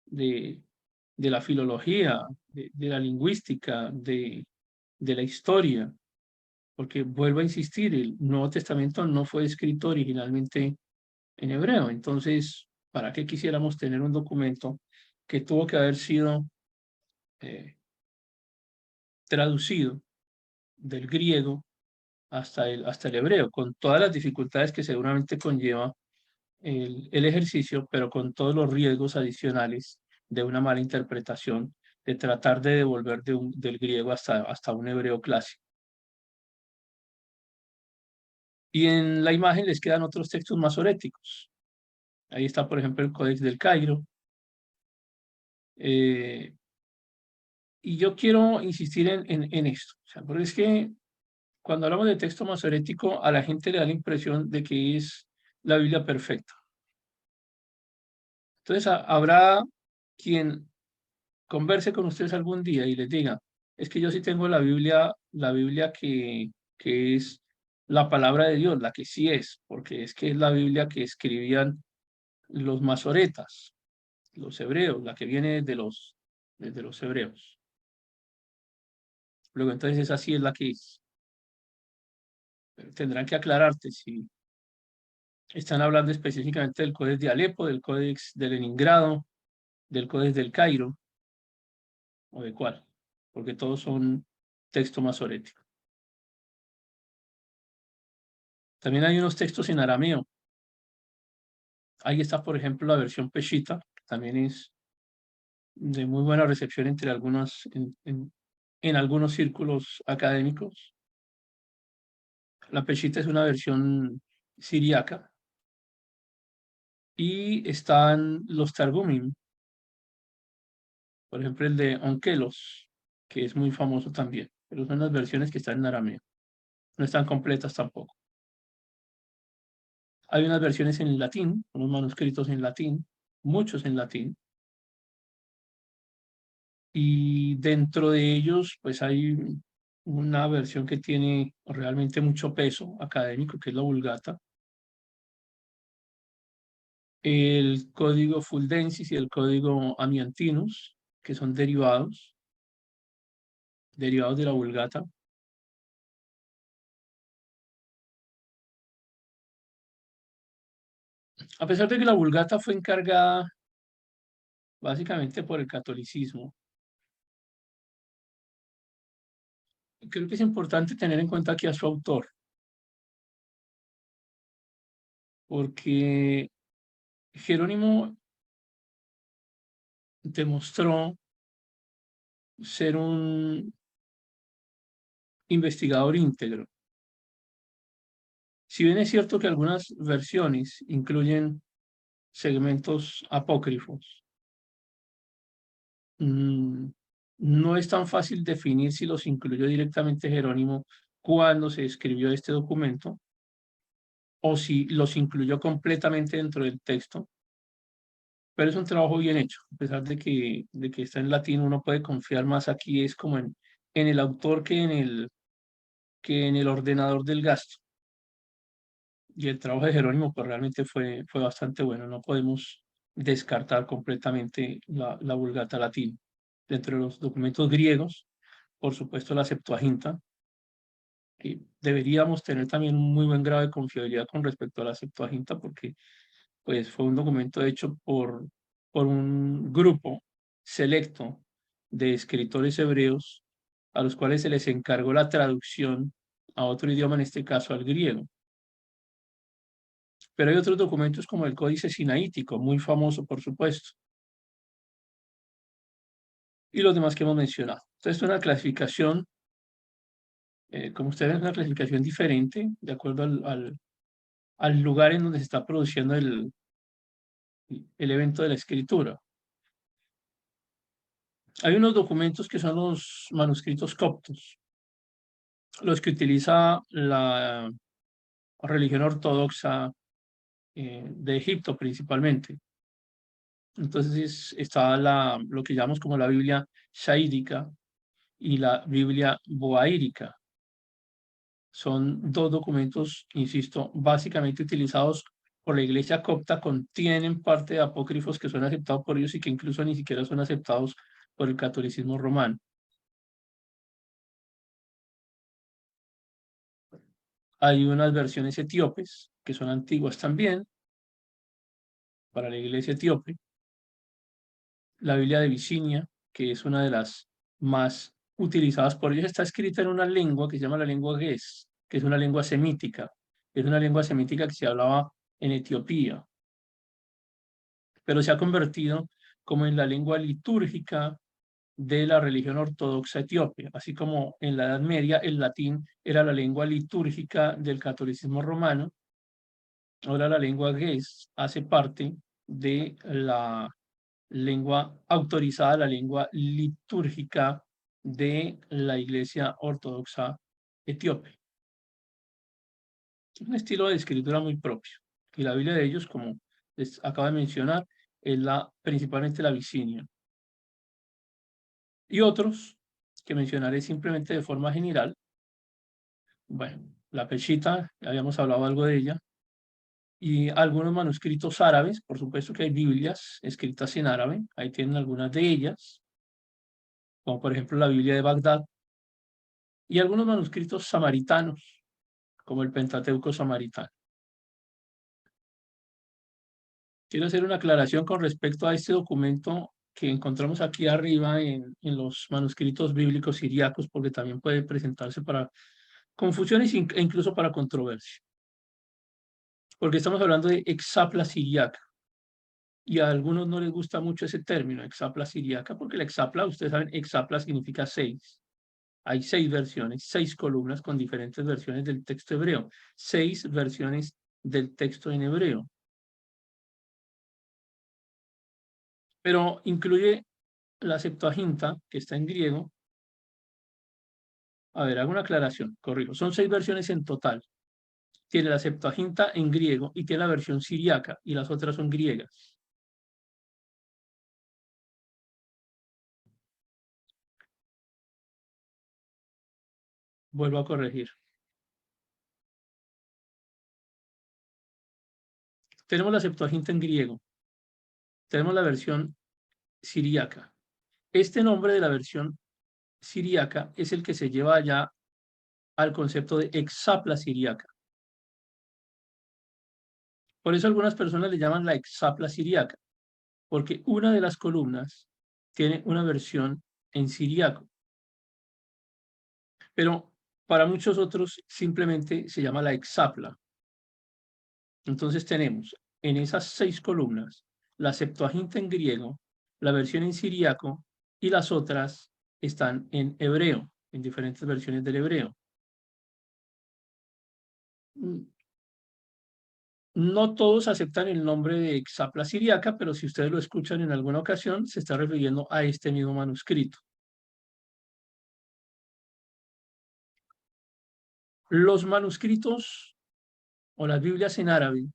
de, de la filología, de la lingüística, de la historia, porque vuelvo a insistir, el Nuevo Testamento no fue escrito originalmente en hebreo, entonces, ¿para qué quisiéramos tener un documento que tuvo que haber sido traducido del griego hasta el hebreo, con todas las dificultades que seguramente conlleva el ejercicio, pero con todos los riesgos adicionales de una mala interpretación, de tratar de devolver del griego hasta un hebreo clásico. Y en la imagen les quedan otros textos masoréticos. Ahí está, por ejemplo, el Códex del Cairo. Y yo quiero insistir en esto, o sea, porque es que cuando hablamos de texto masorético, a la gente le da la impresión de que es la Biblia perfecta. Entonces, habrá quien converse con ustedes algún día y les diga, es que yo sí tengo la Biblia que es la palabra de Dios, la que sí es, porque es que es la Biblia que escribían los masoretas, los hebreos, la que viene desde los hebreos. Luego entonces esa sí es la que es. tendrán que aclararte si están hablando específicamente del Codex de Alepo, del Codex de Leningrado, del Codex del Cairo, o de cuál, porque todos son texto masorético. También hay unos textos en arameo. Ahí está, por ejemplo, la versión Peshitta, que también es de muy buena recepción entre en algunos círculos académicos. La Peshitta es una versión siriaca. Y están los Targumim, por ejemplo el de Onkelos, que es muy famoso también, pero son las versiones que están en arameo. No están completas tampoco. Hay unas versiones en latín, unos manuscritos en latín, muchos en latín, y dentro de ellos pues hay una versión que tiene realmente mucho peso académico, que es la Vulgata, el código Fuldensis y el código Amiantinus, que son derivados de la Vulgata. A pesar de que la Vulgata fue encargada básicamente por el catolicismo, creo que es importante tener en cuenta aquí a su autor, porque Jerónimo demostró ser un investigador íntegro. Si bien es cierto que algunas versiones incluyen segmentos apócrifos, no es tan fácil definir si los incluyó directamente Jerónimo cuando se escribió este documento o si los incluyó completamente dentro del texto, pero es un trabajo bien hecho, a pesar de que está en latín, uno puede confiar más aquí, es como en el autor que en el ordenador del gasto. Y el trabajo de Jerónimo pues realmente fue bastante bueno, no podemos descartar completamente la Vulgata latina. Dentro de los documentos griegos, por supuesto la Septuaginta, que deberíamos tener también un muy buen grado de confiabilidad con respecto a la Septuaginta, porque pues fue un documento hecho por un grupo selecto de escritores hebreos a los cuales se les encargó la traducción a otro idioma, en este caso al griego. Pero hay otros documentos como el Códice Sinaítico, muy famoso por supuesto, y los demás que hemos mencionado. Entonces, es una clasificación, como ustedes ven, es una clasificación diferente de acuerdo al lugar en donde se está produciendo el evento de la escritura. Hay unos documentos que son los manuscritos coptos, los que utiliza la religión ortodoxa de Egipto principalmente. Entonces está lo que llamamos como la Biblia shaídica y la Biblia boaírica. Son dos documentos, insisto, básicamente utilizados por la iglesia copta, contienen parte de apócrifos que son aceptados por ellos y que incluso ni siquiera son aceptados por el catolicismo romano. Hay unas versiones etíopes que son antiguas también para la iglesia etíope. La Biblia de Bicinia, que es una de las más utilizadas por ellos, está escrita en una lengua que se llama la lengua Ges, que es una lengua semítica. Es una lengua semítica que se hablaba en Etiopía, pero se ha convertido como en la lengua litúrgica de la religión ortodoxa etíope, así como en la Edad Media el latín era la lengua litúrgica del catolicismo romano. Ahora la lengua Ges hace parte de la lengua autorizada, la lengua litúrgica de la Iglesia Ortodoxa Etíope. Un estilo de escritura muy propio. Y la Biblia de ellos, como les acabo de mencionar, es principalmente la Bicinia. Y otros que mencionaré simplemente de forma general. Bueno, la Peshitta, ya habíamos hablado algo de ella. Y algunos manuscritos árabes, por supuesto que hay Biblias escritas en árabe, ahí tienen algunas de ellas, como por ejemplo la Biblia de Bagdad, y algunos manuscritos samaritanos, como el Pentateuco samaritano. Quiero hacer una aclaración con respecto a este documento que encontramos aquí arriba en los manuscritos bíblicos siriacos, porque también puede presentarse para confusiones e incluso para controversia. Porque estamos hablando de exapla siriaca. Y a algunos no les gusta mucho ese término, exapla siriaca, porque la exapla, ustedes saben, exapla significa 6. Hay 6 versiones, 6 columnas con diferentes versiones del texto hebreo, 6 versiones del texto en hebreo. Pero incluye la Septuaginta, que está en griego. A ver, hago una aclaración, corrijo. Son 6 versiones en total. Tiene la Septuaginta en griego y tiene la versión siriaca, y las otras son griegas. Vuelvo a corregir. Tenemos la Septuaginta en griego. Tenemos la versión siriaca. Este nombre de la versión siriaca es el que se lleva allá al concepto de exapla siriaca. Por eso algunas personas le llaman la exapla siriaca, porque una de las columnas tiene una versión en siriaco. Pero para muchos otros simplemente se llama la exapla. Entonces tenemos en esas 6 columnas la Septuaginta en griego, la versión en siriaco y las otras están en hebreo, en diferentes versiones del hebreo. No todos aceptan el nombre de exapla siriaca, pero si ustedes lo escuchan en alguna ocasión, se está refiriendo a este mismo manuscrito. Los manuscritos o las Biblias en árabe,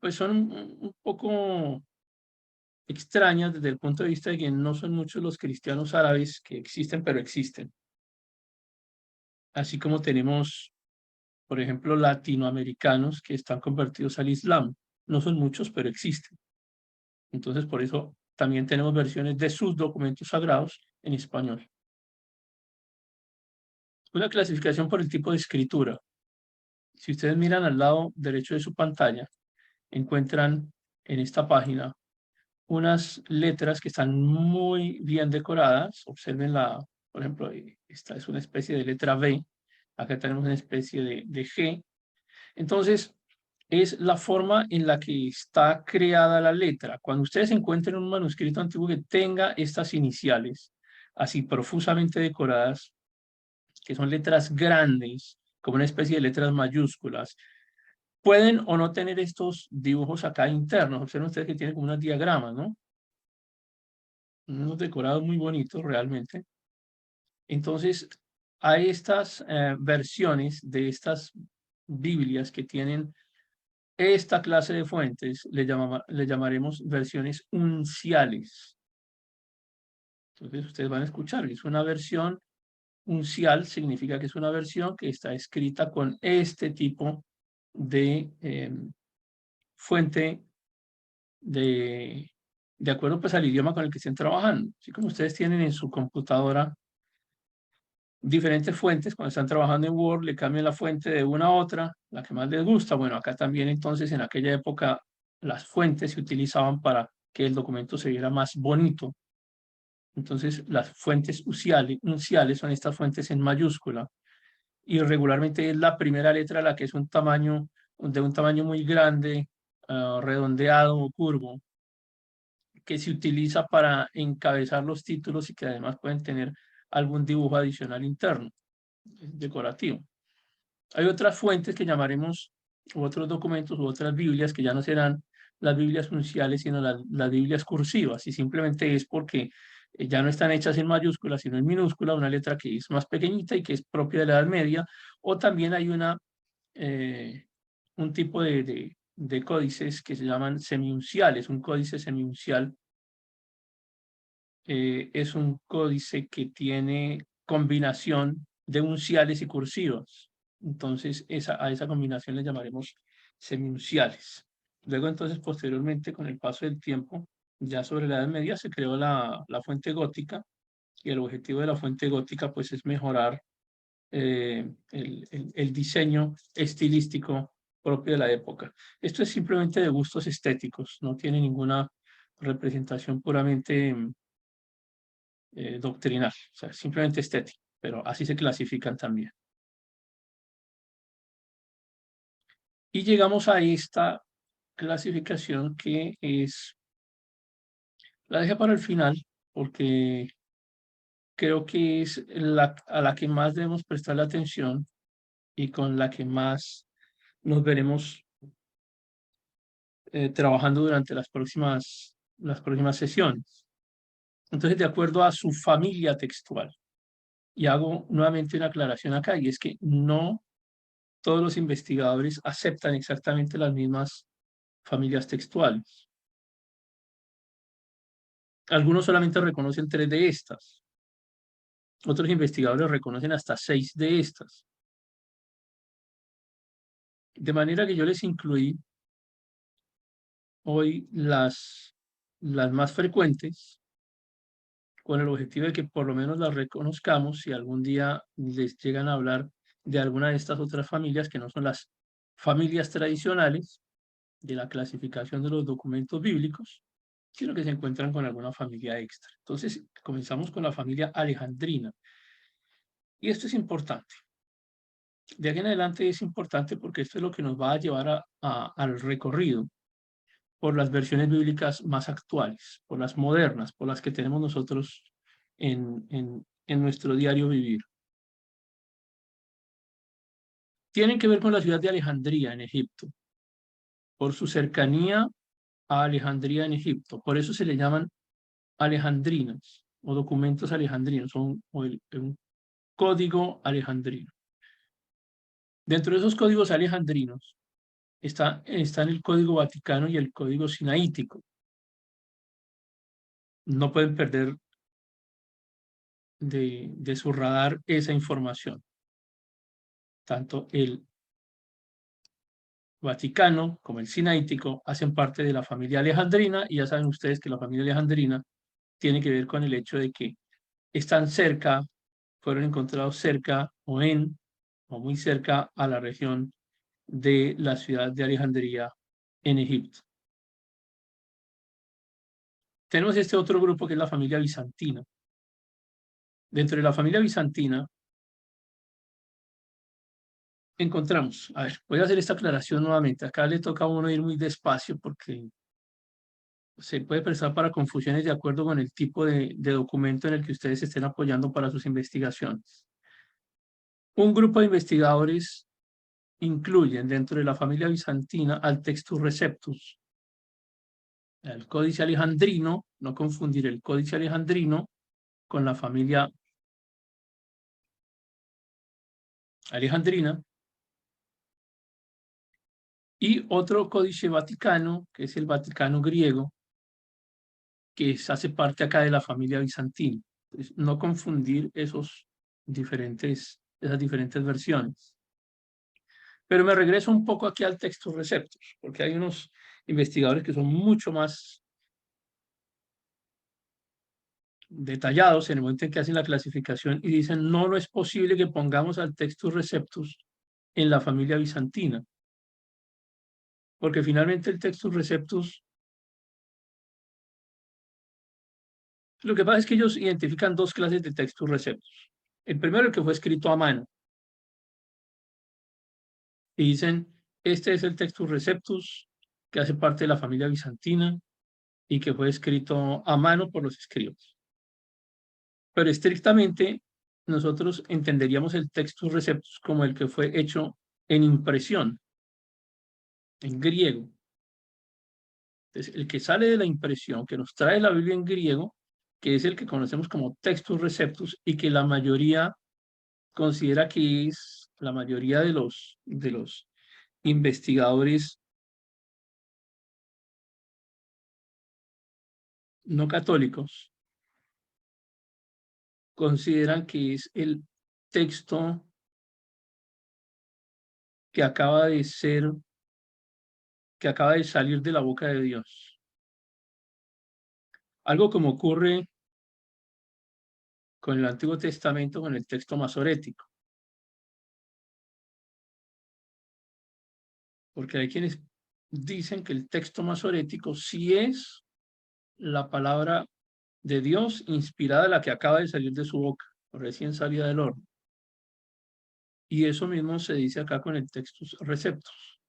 pues son un poco extrañas desde el punto de vista de que no son muchos los cristianos árabes que existen, pero existen. Así como tenemos, por ejemplo, latinoamericanos que están convertidos al Islam. No son muchos, pero existen. Entonces, por eso también tenemos versiones de sus documentos sagrados en español. Una clasificación por el tipo de escritura. Si ustedes miran al lado derecho de su pantalla, encuentran en esta página unas letras que están muy bien decoradas. Observen por ejemplo, esta es una especie de letra B. Acá tenemos una especie de G. Entonces, es la forma en la que está creada la letra. Cuando ustedes encuentren un manuscrito antiguo que tenga estas iniciales, así profusamente decoradas, que son letras grandes, como una especie de letras mayúsculas, pueden o no tener estos dibujos acá internos. Observen ustedes que tienen como unos diagramas, ¿no? Unos decorados muy bonitos realmente. Entonces, a estas versiones de estas Biblias que tienen esta clase de fuentes, le llamaremos versiones unciales. Entonces, ustedes van a escuchar, es una versión uncial, significa que es una versión que está escrita con este tipo de fuente de acuerdo pues al idioma con el que estén trabajando. Así como ustedes tienen en su computadora diferentes fuentes, cuando están trabajando en Word, le cambian la fuente de una a otra, la que más les gusta. Bueno, acá también entonces en aquella época las fuentes se utilizaban para que el documento se viera más bonito. Entonces las fuentes unciales son estas fuentes en mayúscula y regularmente es la primera letra la que es de un tamaño muy grande, redondeado o curvo, que se utiliza para encabezar los títulos y que además pueden tener algún dibujo adicional interno, decorativo. Hay otras fuentes que llamaremos, u otros documentos, u otras Biblias, que ya no serán las Biblias unciales, sino las Biblias cursivas, y simplemente es porque ya no están hechas en mayúscula, sino en minúscula, una letra que es más pequeñita y que es propia de la Edad Media, o también hay un tipo de códices que se llaman semiunciales. Un códice semiuncial es un códice que tiene combinación de unciales y cursivas. Entonces, a esa combinación le llamaremos semiunciales. Luego, entonces, posteriormente, con el paso del tiempo, ya sobre la Edad Media se creó la fuente gótica, y el objetivo de la fuente gótica, pues, es mejorar el diseño estilístico propio de la época. Esto es simplemente de gustos estéticos, no tiene ninguna representación puramente doctrinal, o sea, simplemente estético, pero así se clasifican también. Y llegamos a esta clasificación que es, la dejé para el final, porque creo que es a la que más debemos prestarle atención y con la que más nos veremos trabajando durante las próximas sesiones. Entonces, de acuerdo a su familia textual, y hago nuevamente una aclaración acá, y es que no todos los investigadores aceptan exactamente las mismas familias textuales. Algunos solamente reconocen 3 de estas. Otros investigadores reconocen hasta 6 de estas. De manera que yo les incluí hoy las más frecuentes, con el objetivo de que por lo menos las reconozcamos si algún día les llegan a hablar de alguna de estas otras familias que no son las familias tradicionales de la clasificación de los documentos bíblicos, sino que se encuentran con alguna familia extra. Entonces, comenzamos con la familia alejandrina. Y esto es importante. De aquí en adelante es importante porque esto es lo que nos va a llevar al recorrido por las versiones bíblicas más actuales, por las modernas, por las que tenemos nosotros en nuestro diario vivir. Tienen que ver con la ciudad de Alejandría, en Egipto, por su cercanía a Alejandría en Egipto. Por eso se le llaman alejandrinos o documentos alejandrinos, un código alejandrino. Dentro de esos códigos alejandrinos están el Código Vaticano y el Código Sinaítico. No pueden perder de su radar esa información. Tanto el Vaticano como el Sinaítico hacen parte de la familia alejandrina, y ya saben ustedes que la familia alejandrina tiene que ver con el hecho de que están cerca, fueron encontrados cerca o muy cerca a la región de la ciudad de Alejandría en Egipto. Tenemos este otro grupo que es la familia bizantina. Dentro de la familia bizantina encontramos, a ver, voy a hacer esta aclaración nuevamente. Acá le toca a uno ir muy despacio porque se puede prestar para confusiones de acuerdo con el tipo de documento en el que ustedes estén apoyando para sus investigaciones. Un grupo de investigadores incluyen dentro de la familia bizantina al Textus Receptus, el Códice Alejandrino, no confundir el Códice Alejandrino con la familia alejandrina, y otro Códice Vaticano, que es el Vaticano griego, que hace parte acá de la familia bizantina. Entonces, no confundir esas diferentes versiones. Pero me regreso un poco aquí al Textus Receptus, porque hay unos investigadores que son mucho más detallados en el momento en que hacen la clasificación y dicen: no es posible que pongamos al Textus Receptus en la familia bizantina, porque finalmente el Textus Receptus, lo que pasa es que ellos identifican 2 clases de Textus Receptus. El primero, el que fue escrito a mano, y dicen: este es el Textus Receptus que hace parte de la familia bizantina y que fue escrito a mano por los escribas. Pero estrictamente nosotros entenderíamos el Textus Receptus como el que fue hecho en impresión, en griego. Entonces, el que sale de la impresión, que nos trae la Biblia en griego, que es el que conocemos como Textus Receptus y que la mayoría considera que es la mayoría de los investigadores no católicos consideran que es el texto que acaba de salir de la boca de Dios. Algo como ocurre con el Antiguo Testamento, con el texto masorético. porque hay quienes dicen que el texto masorético sí es la palabra de Dios inspirada, la que acaba de salir de su boca, recién salida del horno. Y eso mismo se dice acá con el Textus Receptus.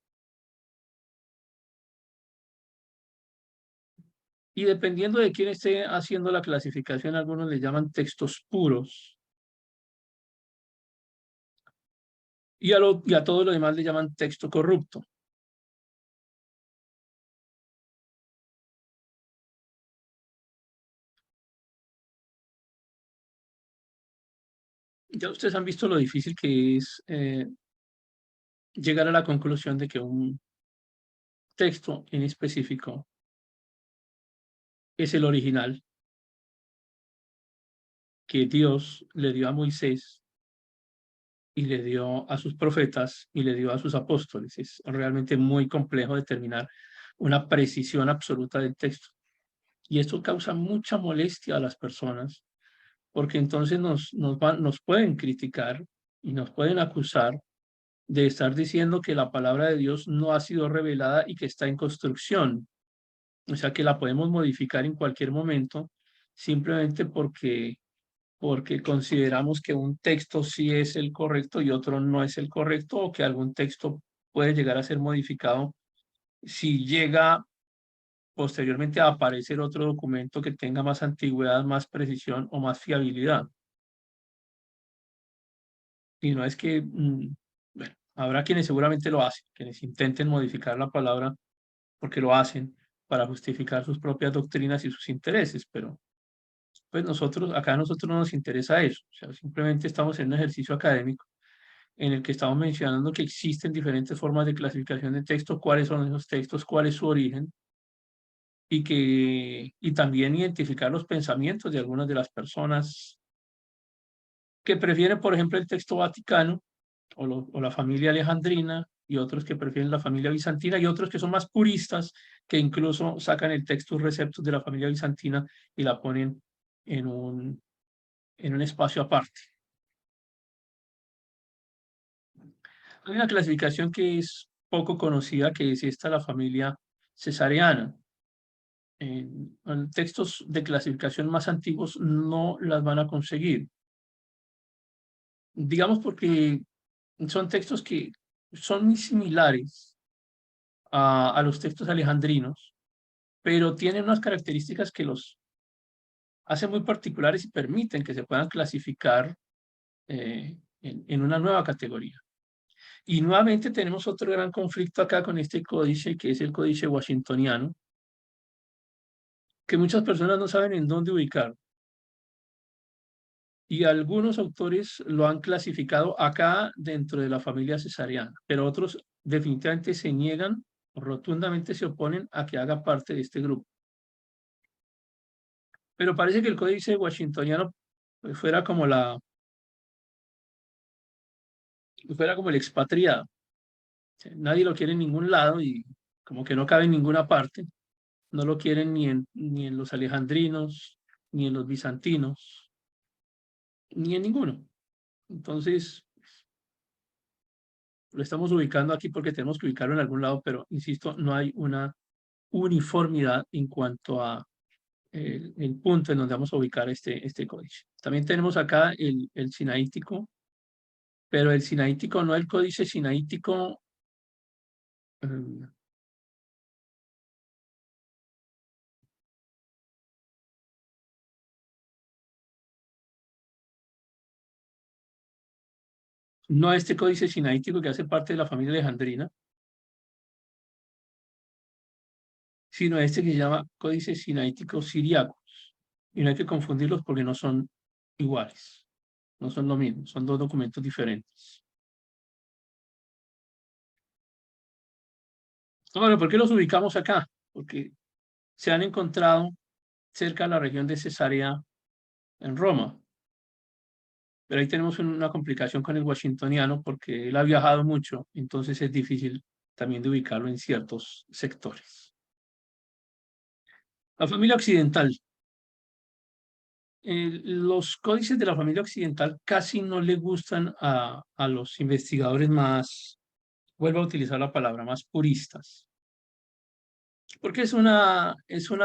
Y dependiendo de quién esté haciendo la clasificación, algunos le llaman textos puros. Y a todo lo demás le llaman texto corrupto. Ya ustedes han visto lo difícil que es llegar a la conclusión de que un texto en específico es el original que Dios le dio a Moisés y le dio a sus profetas y le dio a sus apóstoles. Es realmente muy complejo determinar una precisión absoluta del texto. Y esto causa mucha molestia a las personas, porque entonces nos pueden criticar y nos pueden acusar de estar diciendo que la palabra de Dios no ha sido revelada y que está en construcción. O sea, que la podemos modificar en cualquier momento, simplemente porque consideramos que un texto sí es el correcto y otro no es el correcto, o que algún texto puede llegar a ser modificado si llega posteriormente a aparecer otro documento que tenga más antigüedad, más precisión o más fiabilidad. Y no es que, bueno, habrá quienes seguramente lo hacen, quienes intenten modificar la palabra porque lo hacen para justificar sus propias doctrinas y sus intereses, pero pues acá a nosotros no nos interesa eso. O sea, simplemente estamos en un ejercicio académico en el que estamos mencionando que existen diferentes formas de clasificación de textos, cuáles son esos textos, cuál es su origen, y también identificar los pensamientos de algunas de las personas que prefieren, por ejemplo, el texto vaticano o la familia alejandrina, y otros que prefieren la familia bizantina, y otros que son más puristas, que incluso sacan el Textus Receptus de la familia bizantina y la ponen en un espacio aparte. Hay una clasificación que es poco conocida, que es esta, la familia cesareana. En textos de clasificación más antiguos no las van a conseguir. Digamos porque son textos que son muy similares a los textos alejandrinos, pero tienen unas características que los hacen muy particulares y permiten que se puedan clasificar en una nueva categoría. Y nuevamente tenemos otro gran conflicto acá con este códice, que es el códice washingtoniano, que muchas personas no saben en dónde ubicar. Y algunos autores lo han clasificado acá dentro de la familia cesariana, pero otros definitivamente se niegan, rotundamente se oponen a que haga parte de este grupo. Pero parece que el códice washingtoniano pues, fuera como el expatriado. Nadie lo quiere en ningún lado y como que no cabe en ninguna parte. No lo quieren ni en los alejandrinos, ni en los bizantinos, ni en ninguno. Entonces, lo estamos ubicando aquí porque tenemos que ubicarlo en algún lado, pero insisto, no hay una uniformidad en cuanto a el punto en donde vamos a ubicar este códice. También tenemos acá el sinaítico, pero el sinaítico no el códice sinaítico no este códice sinaítico que hace parte de la familia alejandrina, sino este que se llama códice sinaítico siriacos. Y no hay que confundirlos porque no son iguales, no son lo mismo, son dos documentos diferentes. Bueno, ¿por qué los ubicamos acá? Porque se han encontrado cerca de la región de Cesarea en Roma. Pero ahí tenemos una complicación con el washingtoniano porque él ha viajado mucho, entonces es difícil también de ubicarlo en ciertos sectores. La familia occidental. Los códices de la familia occidental casi no le gustan a los investigadores más vuelvo a utilizar la palabra, más puristas, porque es una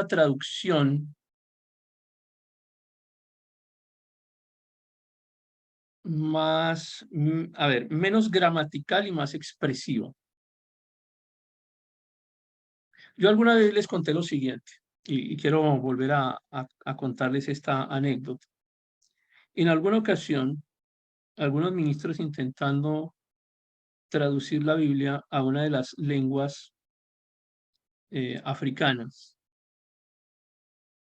traducción más, a ver, menos gramatical y más expresivo. Yo alguna vez les conté lo siguiente, y quiero volver a contarles esta anécdota. En alguna ocasión, algunos ministros intentando traducir la Biblia a una de las lenguas africanas,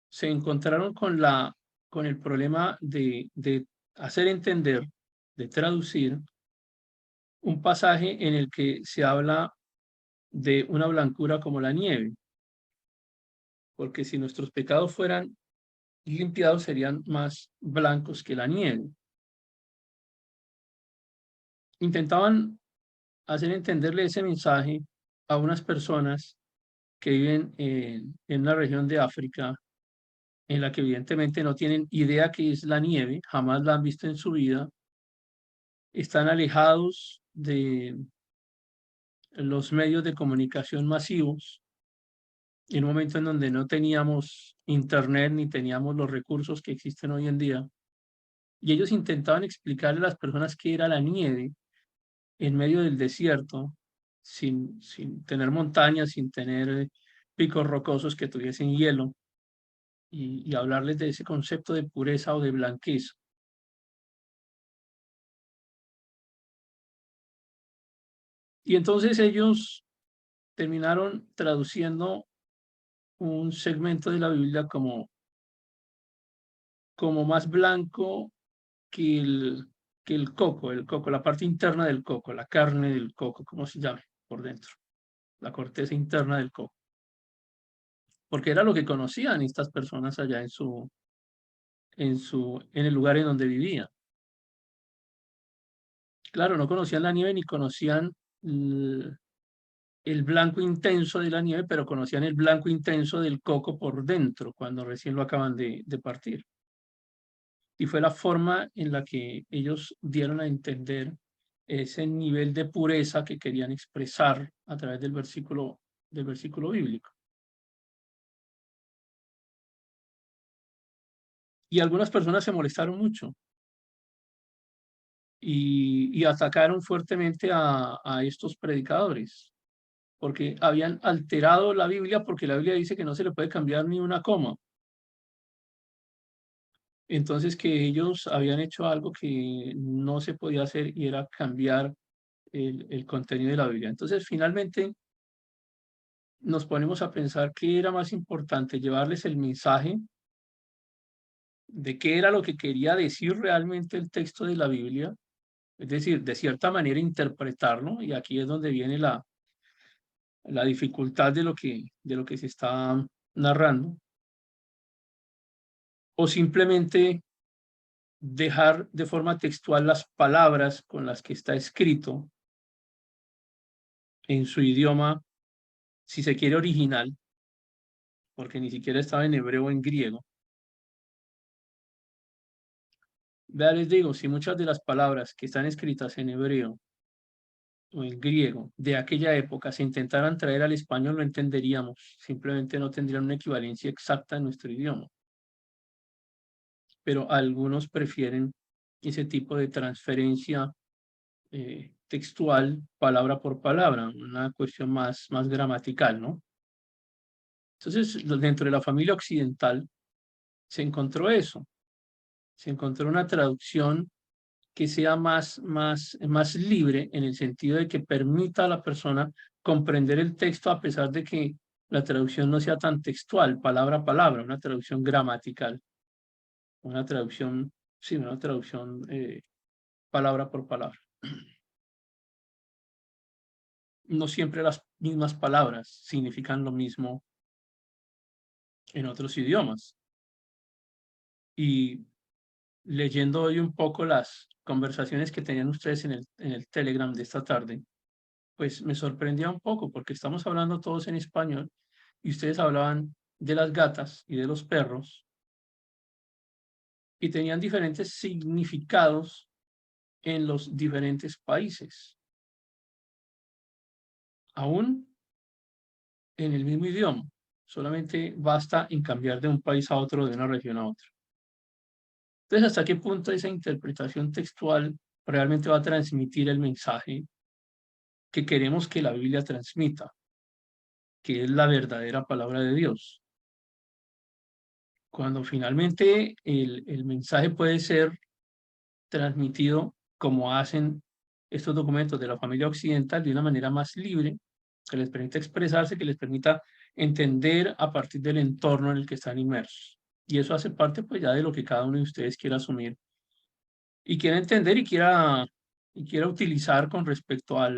se encontraron con el problema de hacer entender, de traducir un pasaje en el que se habla de una blancura como la nieve, porque si nuestros pecados fueran limpiados serían más blancos que la nieve. Intentaban hacer entenderle ese mensaje a unas personas que viven en una región de África en la que evidentemente no tienen idea qué es la nieve, jamás la han visto en su vida, están alejados de los medios de comunicación masivos, en un momento en donde no teníamos internet ni teníamos los recursos que existen hoy en día, y ellos intentaban explicarle a las personas qué era la nieve en medio del desierto, sin tener montañas, sin tener picos rocosos que tuviesen hielo, y hablarles de ese concepto de pureza o de blanqueza. Y entonces ellos terminaron traduciendo un segmento de la Biblia como más blanco que el coco, la parte interna del coco, la carne del coco, como se llame por dentro, la corteza interna del coco, porque era lo que conocían estas personas allá en el lugar en donde vivían. Claro, no conocían la nieve ni conocían el blanco intenso de la nieve, pero conocían el blanco intenso del coco por dentro, cuando recién lo acaban de partir. Y fue la forma en la que ellos dieron a entender ese nivel de pureza que querían expresar a través del versículo bíblico. Y algunas personas se molestaron mucho y atacaron fuertemente a estos predicadores, porque habían alterado la Biblia, porque la Biblia dice que no se le puede cambiar ni una coma. Entonces que ellos habían hecho algo que no se podía hacer y era cambiar el contenido de la Biblia. Entonces finalmente nos ponemos a pensar qué era más importante, llevarles el mensaje de qué era lo que quería decir realmente el texto de la Biblia, es decir, de cierta manera interpretarlo, y aquí es donde viene la dificultad de lo que se está narrando, o simplemente dejar de forma textual las palabras con las que está escrito en su idioma, si se quiere, original, porque ni siquiera estaba en hebreo o en griego. Vea, les digo, si muchas de las palabras que están escritas en hebreo o en griego de aquella época se intentaran traer al español, lo entenderíamos, simplemente no tendrían una equivalencia exacta en nuestro idioma. Pero algunos prefieren ese tipo de transferencia textual, palabra por palabra, una cuestión más gramatical, ¿no? Entonces, dentro de la familia occidental se encontró eso, se encontró una traducción que sea más libre en el sentido de que permita a la persona comprender el texto a pesar de que la traducción no sea tan textual, palabra a palabra, una traducción gramatical, una traducción, sí, una traducción palabra por palabra. No siempre las mismas palabras significan lo mismo en otros idiomas. Y leyendo hoy un poco las conversaciones que tenían ustedes en el Telegram de esta tarde, pues me sorprendía un poco porque estamos hablando todos en español y ustedes hablaban de las gatas y de los perros y tenían diferentes significados en los diferentes países. aún en el mismo idioma. Solamente basta en cambiar de un país a otro, de una región a otra. Entonces, ¿hasta qué punto esa interpretación textual realmente va a transmitir el mensaje que queremos que la Biblia transmita, que es la verdadera palabra de Dios? Cuando finalmente el mensaje puede ser transmitido como hacen estos documentos de la familia occidental, de una manera más libre, que les permita expresarse, que les permita entender a partir del entorno en el que están inmersos. Y eso hace parte pues ya de lo que cada uno de ustedes quiera asumir y quiera entender y quiera utilizar con respecto a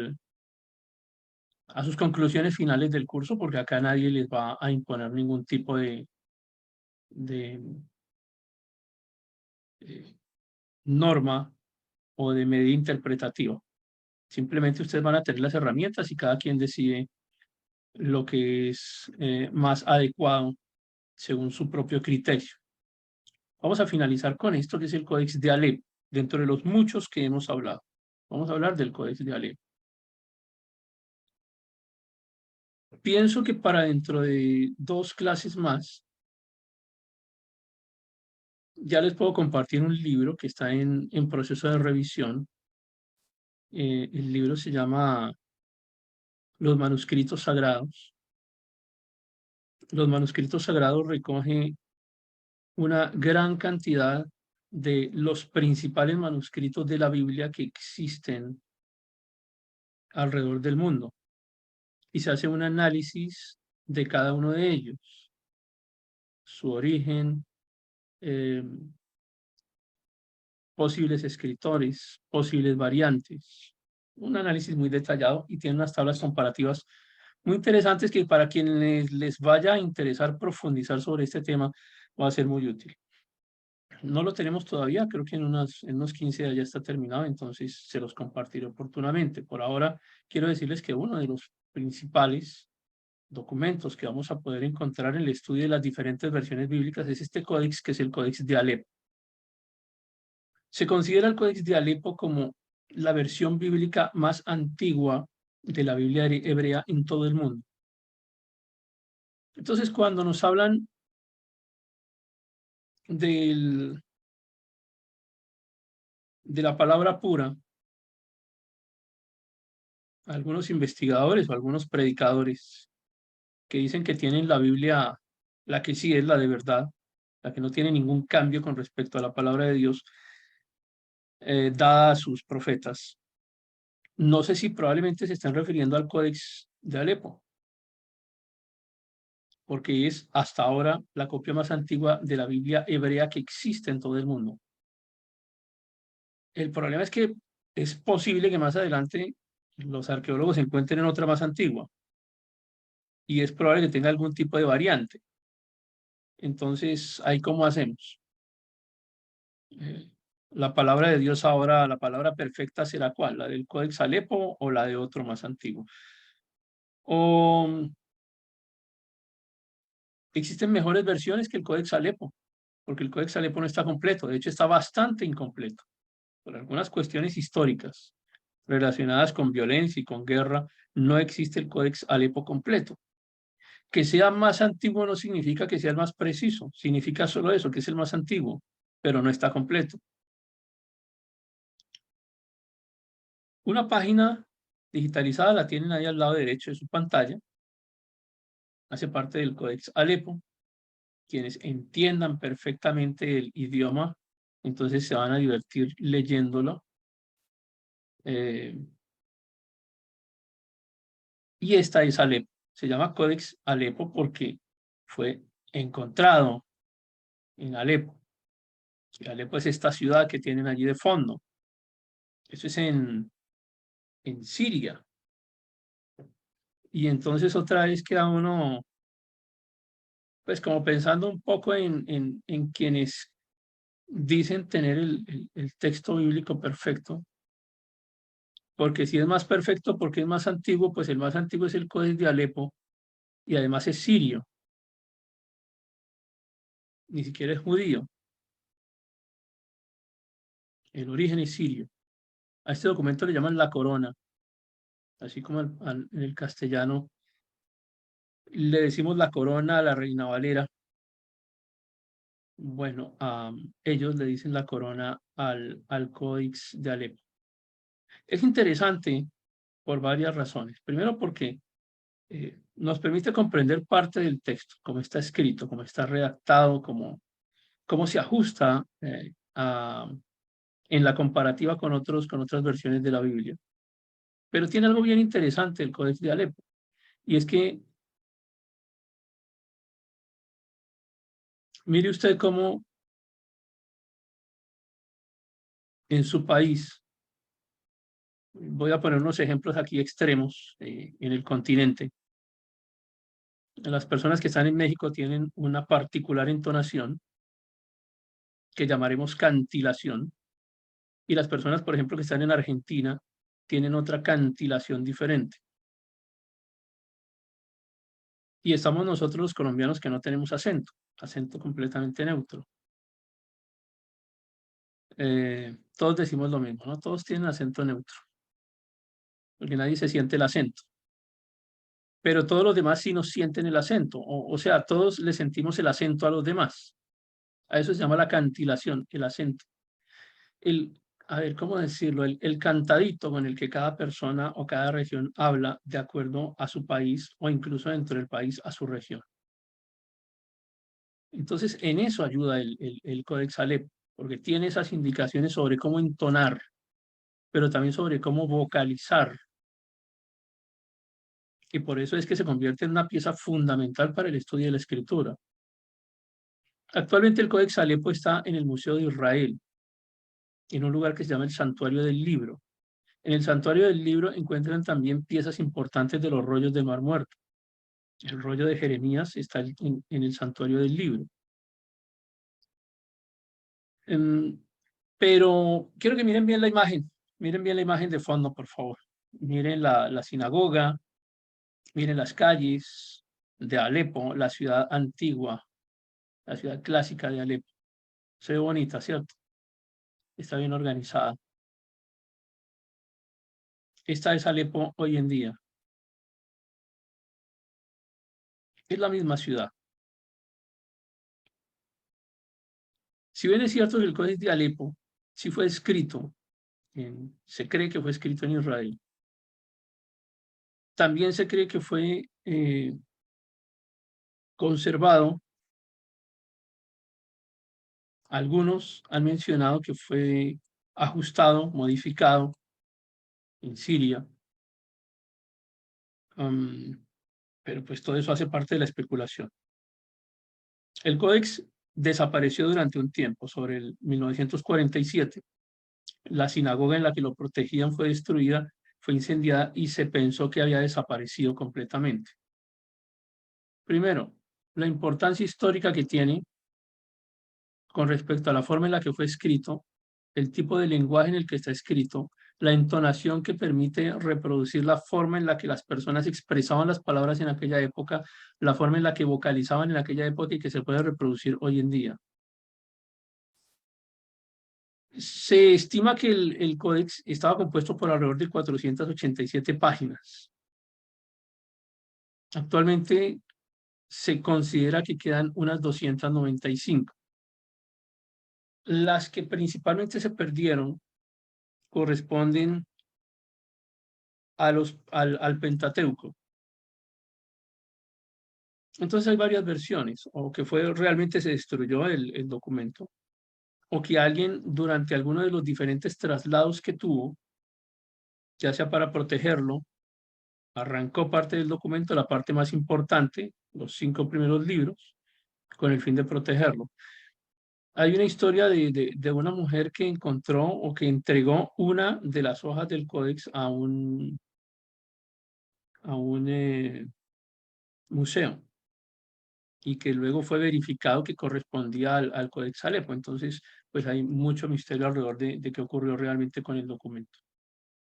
sus conclusiones finales del curso, porque acá nadie les va a imponer ningún tipo de eh, norma o de medida interpretativa. Simplemente ustedes van a tener las herramientas y cada quien decide lo que es más adecuado según su propio criterio. Vamos a finalizar con esto, que es el Códex de Alepo, dentro de los muchos que hemos hablado. Vamos a hablar del Códex de Alepo. Pienso que para dentro de 2 clases más, ya les puedo compartir un libro que está en proceso de revisión. El libro se llama Los Manuscritos Sagrados. Los Manuscritos Sagrados recoge una gran cantidad de los principales manuscritos de la Biblia que existen alrededor del mundo y se hace un análisis de cada uno de ellos, su origen, eh, posibles escritores, posibles variantes, un análisis muy detallado y tiene unas tablas comparativas muy interesantes que para quienes les vaya a interesar profundizar sobre este tema va a ser muy útil. No lo tenemos todavía, creo que en unos 15 días ya está terminado, entonces se los compartiré oportunamente. Por ahora, quiero decirles que uno de los principales documentos que vamos a poder encontrar en el estudio de las diferentes versiones bíblicas es este códex, que es el Códex de Alepo. Se considera el Códex de Alepo como la versión bíblica más antigua de la Biblia hebrea en todo el mundo. Entonces, cuando nos hablan de la palabra pura, algunos investigadores o algunos predicadores que dicen que tienen la Biblia, la que sí es la de verdad, la que no tiene ningún cambio con respecto a la palabra de Dios, dada a sus profetas. No sé si probablemente se están refiriendo al Códex de Alepo, porque es hasta ahora la copia más antigua de la Biblia hebrea que existe en todo el mundo. El problema es que es posible que más adelante los arqueólogos encuentren otra más antigua y es probable que tenga algún tipo de variante. Entonces, ¿ahí cómo hacemos? La palabra de Dios ahora, la palabra perfecta será ¿cuál? ¿La del Códex Alepo o la de otro más antiguo? ¿O existen mejores versiones que el Códex Alepo? Porque el Códex Alepo no está completo, de hecho está bastante incompleto, por algunas cuestiones históricas relacionadas con violencia y con guerra, no existe el Códex Alepo completo. Que sea más antiguo no significa que sea el más preciso, significa solo eso, que es el más antiguo, pero no está completo. Una página digitalizada la tienen ahí al lado derecho de su pantalla, hace parte del Códex Alepo. Quienes entiendan perfectamente el idioma, entonces se van a divertir leyéndolo. Y esta es Alepo. Se llama Códex Alepo porque fue encontrado en Alepo. Y Alepo es esta ciudad que tienen allí de fondo. Eso es en Siria. Y entonces otra vez queda uno, pues como pensando un poco en quienes dicen tener el texto bíblico perfecto, porque si es más perfecto, porque es más antiguo, pues el más antiguo es el Códex de Alepo y además es sirio, ni siquiera es judío, el origen es sirio. A este documento le llaman la corona, así como en el castellano le decimos la corona a la Reina Valera. Bueno, ellos le dicen la corona al Códex de Alepo. Es interesante por varias razones. Primero porque nos permite comprender parte del texto, cómo está escrito, cómo está redactado, cómo se ajusta en la comparativa con otras versiones de la Biblia. Pero tiene algo bien interesante el Códex de Alepo, y es que mire usted cómo en su país, voy a poner unos ejemplos aquí extremos en el continente, las personas que están en México tienen una particular entonación que llamaremos cantilación, y las personas, por ejemplo, que están en Argentina tienen otra cantilación diferente. Y estamos nosotros los colombianos que no tenemos acento completamente neutro. Todos decimos lo mismo, ¿no? Todos tienen acento neutro, porque nadie se siente el acento. Pero todos los demás sí nos sienten el acento, o sea, todos le sentimos el acento a los demás. A eso se llama la cantilación, el acento. A ver, ¿cómo decirlo? El cantadito con el que cada persona o cada región habla de acuerdo a su país o incluso dentro del país a su región. Entonces, en eso ayuda el Códex Alepo, porque tiene esas indicaciones sobre cómo entonar, pero también sobre cómo vocalizar. Y por eso es que se convierte en una pieza fundamental para el estudio de la escritura. Actualmente el Códex Alepo está en el Museo de Israel, en un lugar que se llama el Santuario del Libro. En el Santuario del Libro encuentran también piezas importantes de los rollos del Mar Muerto. El rollo de Jeremías está en el Santuario del Libro. Pero quiero que miren bien la imagen. Miren bien la imagen de fondo, por favor. Miren la sinagoga, miren las calles de Alepo, la ciudad antigua, la ciudad clásica de Alepo. Se ve bonita, ¿cierto? Está bien organizada. Esta es Alepo hoy en día. Es la misma ciudad. Si bien es cierto que el Códice de Alepo sí fue escrito, se cree que fue escrito en Israel, también se cree que fue conservado. Algunos han mencionado que fue ajustado, modificado en Siria, pero pues todo eso hace parte de la especulación. El códex desapareció durante un tiempo, sobre el 1947. La sinagoga en la que lo protegían fue destruida, fue incendiada y se pensó que había desaparecido completamente. Primero, la importancia histórica que tiene con respecto a la forma en la que fue escrito, el tipo de lenguaje en el que está escrito, la entonación que permite reproducir la forma en la que las personas expresaban las palabras en aquella época, la forma en la que vocalizaban en aquella época y que se puede reproducir hoy en día. Se estima que el códex estaba compuesto por alrededor de 487 páginas. Actualmente se considera que quedan unas 295. Las que principalmente se perdieron corresponden al Pentateuco. Entonces hay varias versiones, o que realmente se destruyó el documento, o que alguien durante alguno de los diferentes traslados que tuvo, ya sea para protegerlo, arrancó parte del documento, la parte más importante, los 5 primeros libros, con el fin de protegerlo. Hay una historia de una mujer que encontró o que entregó una de las hojas del códex a un museo, y que luego fue verificado que correspondía al Codex Alepo. Entonces, pues hay mucho misterio alrededor de qué ocurrió realmente con el documento.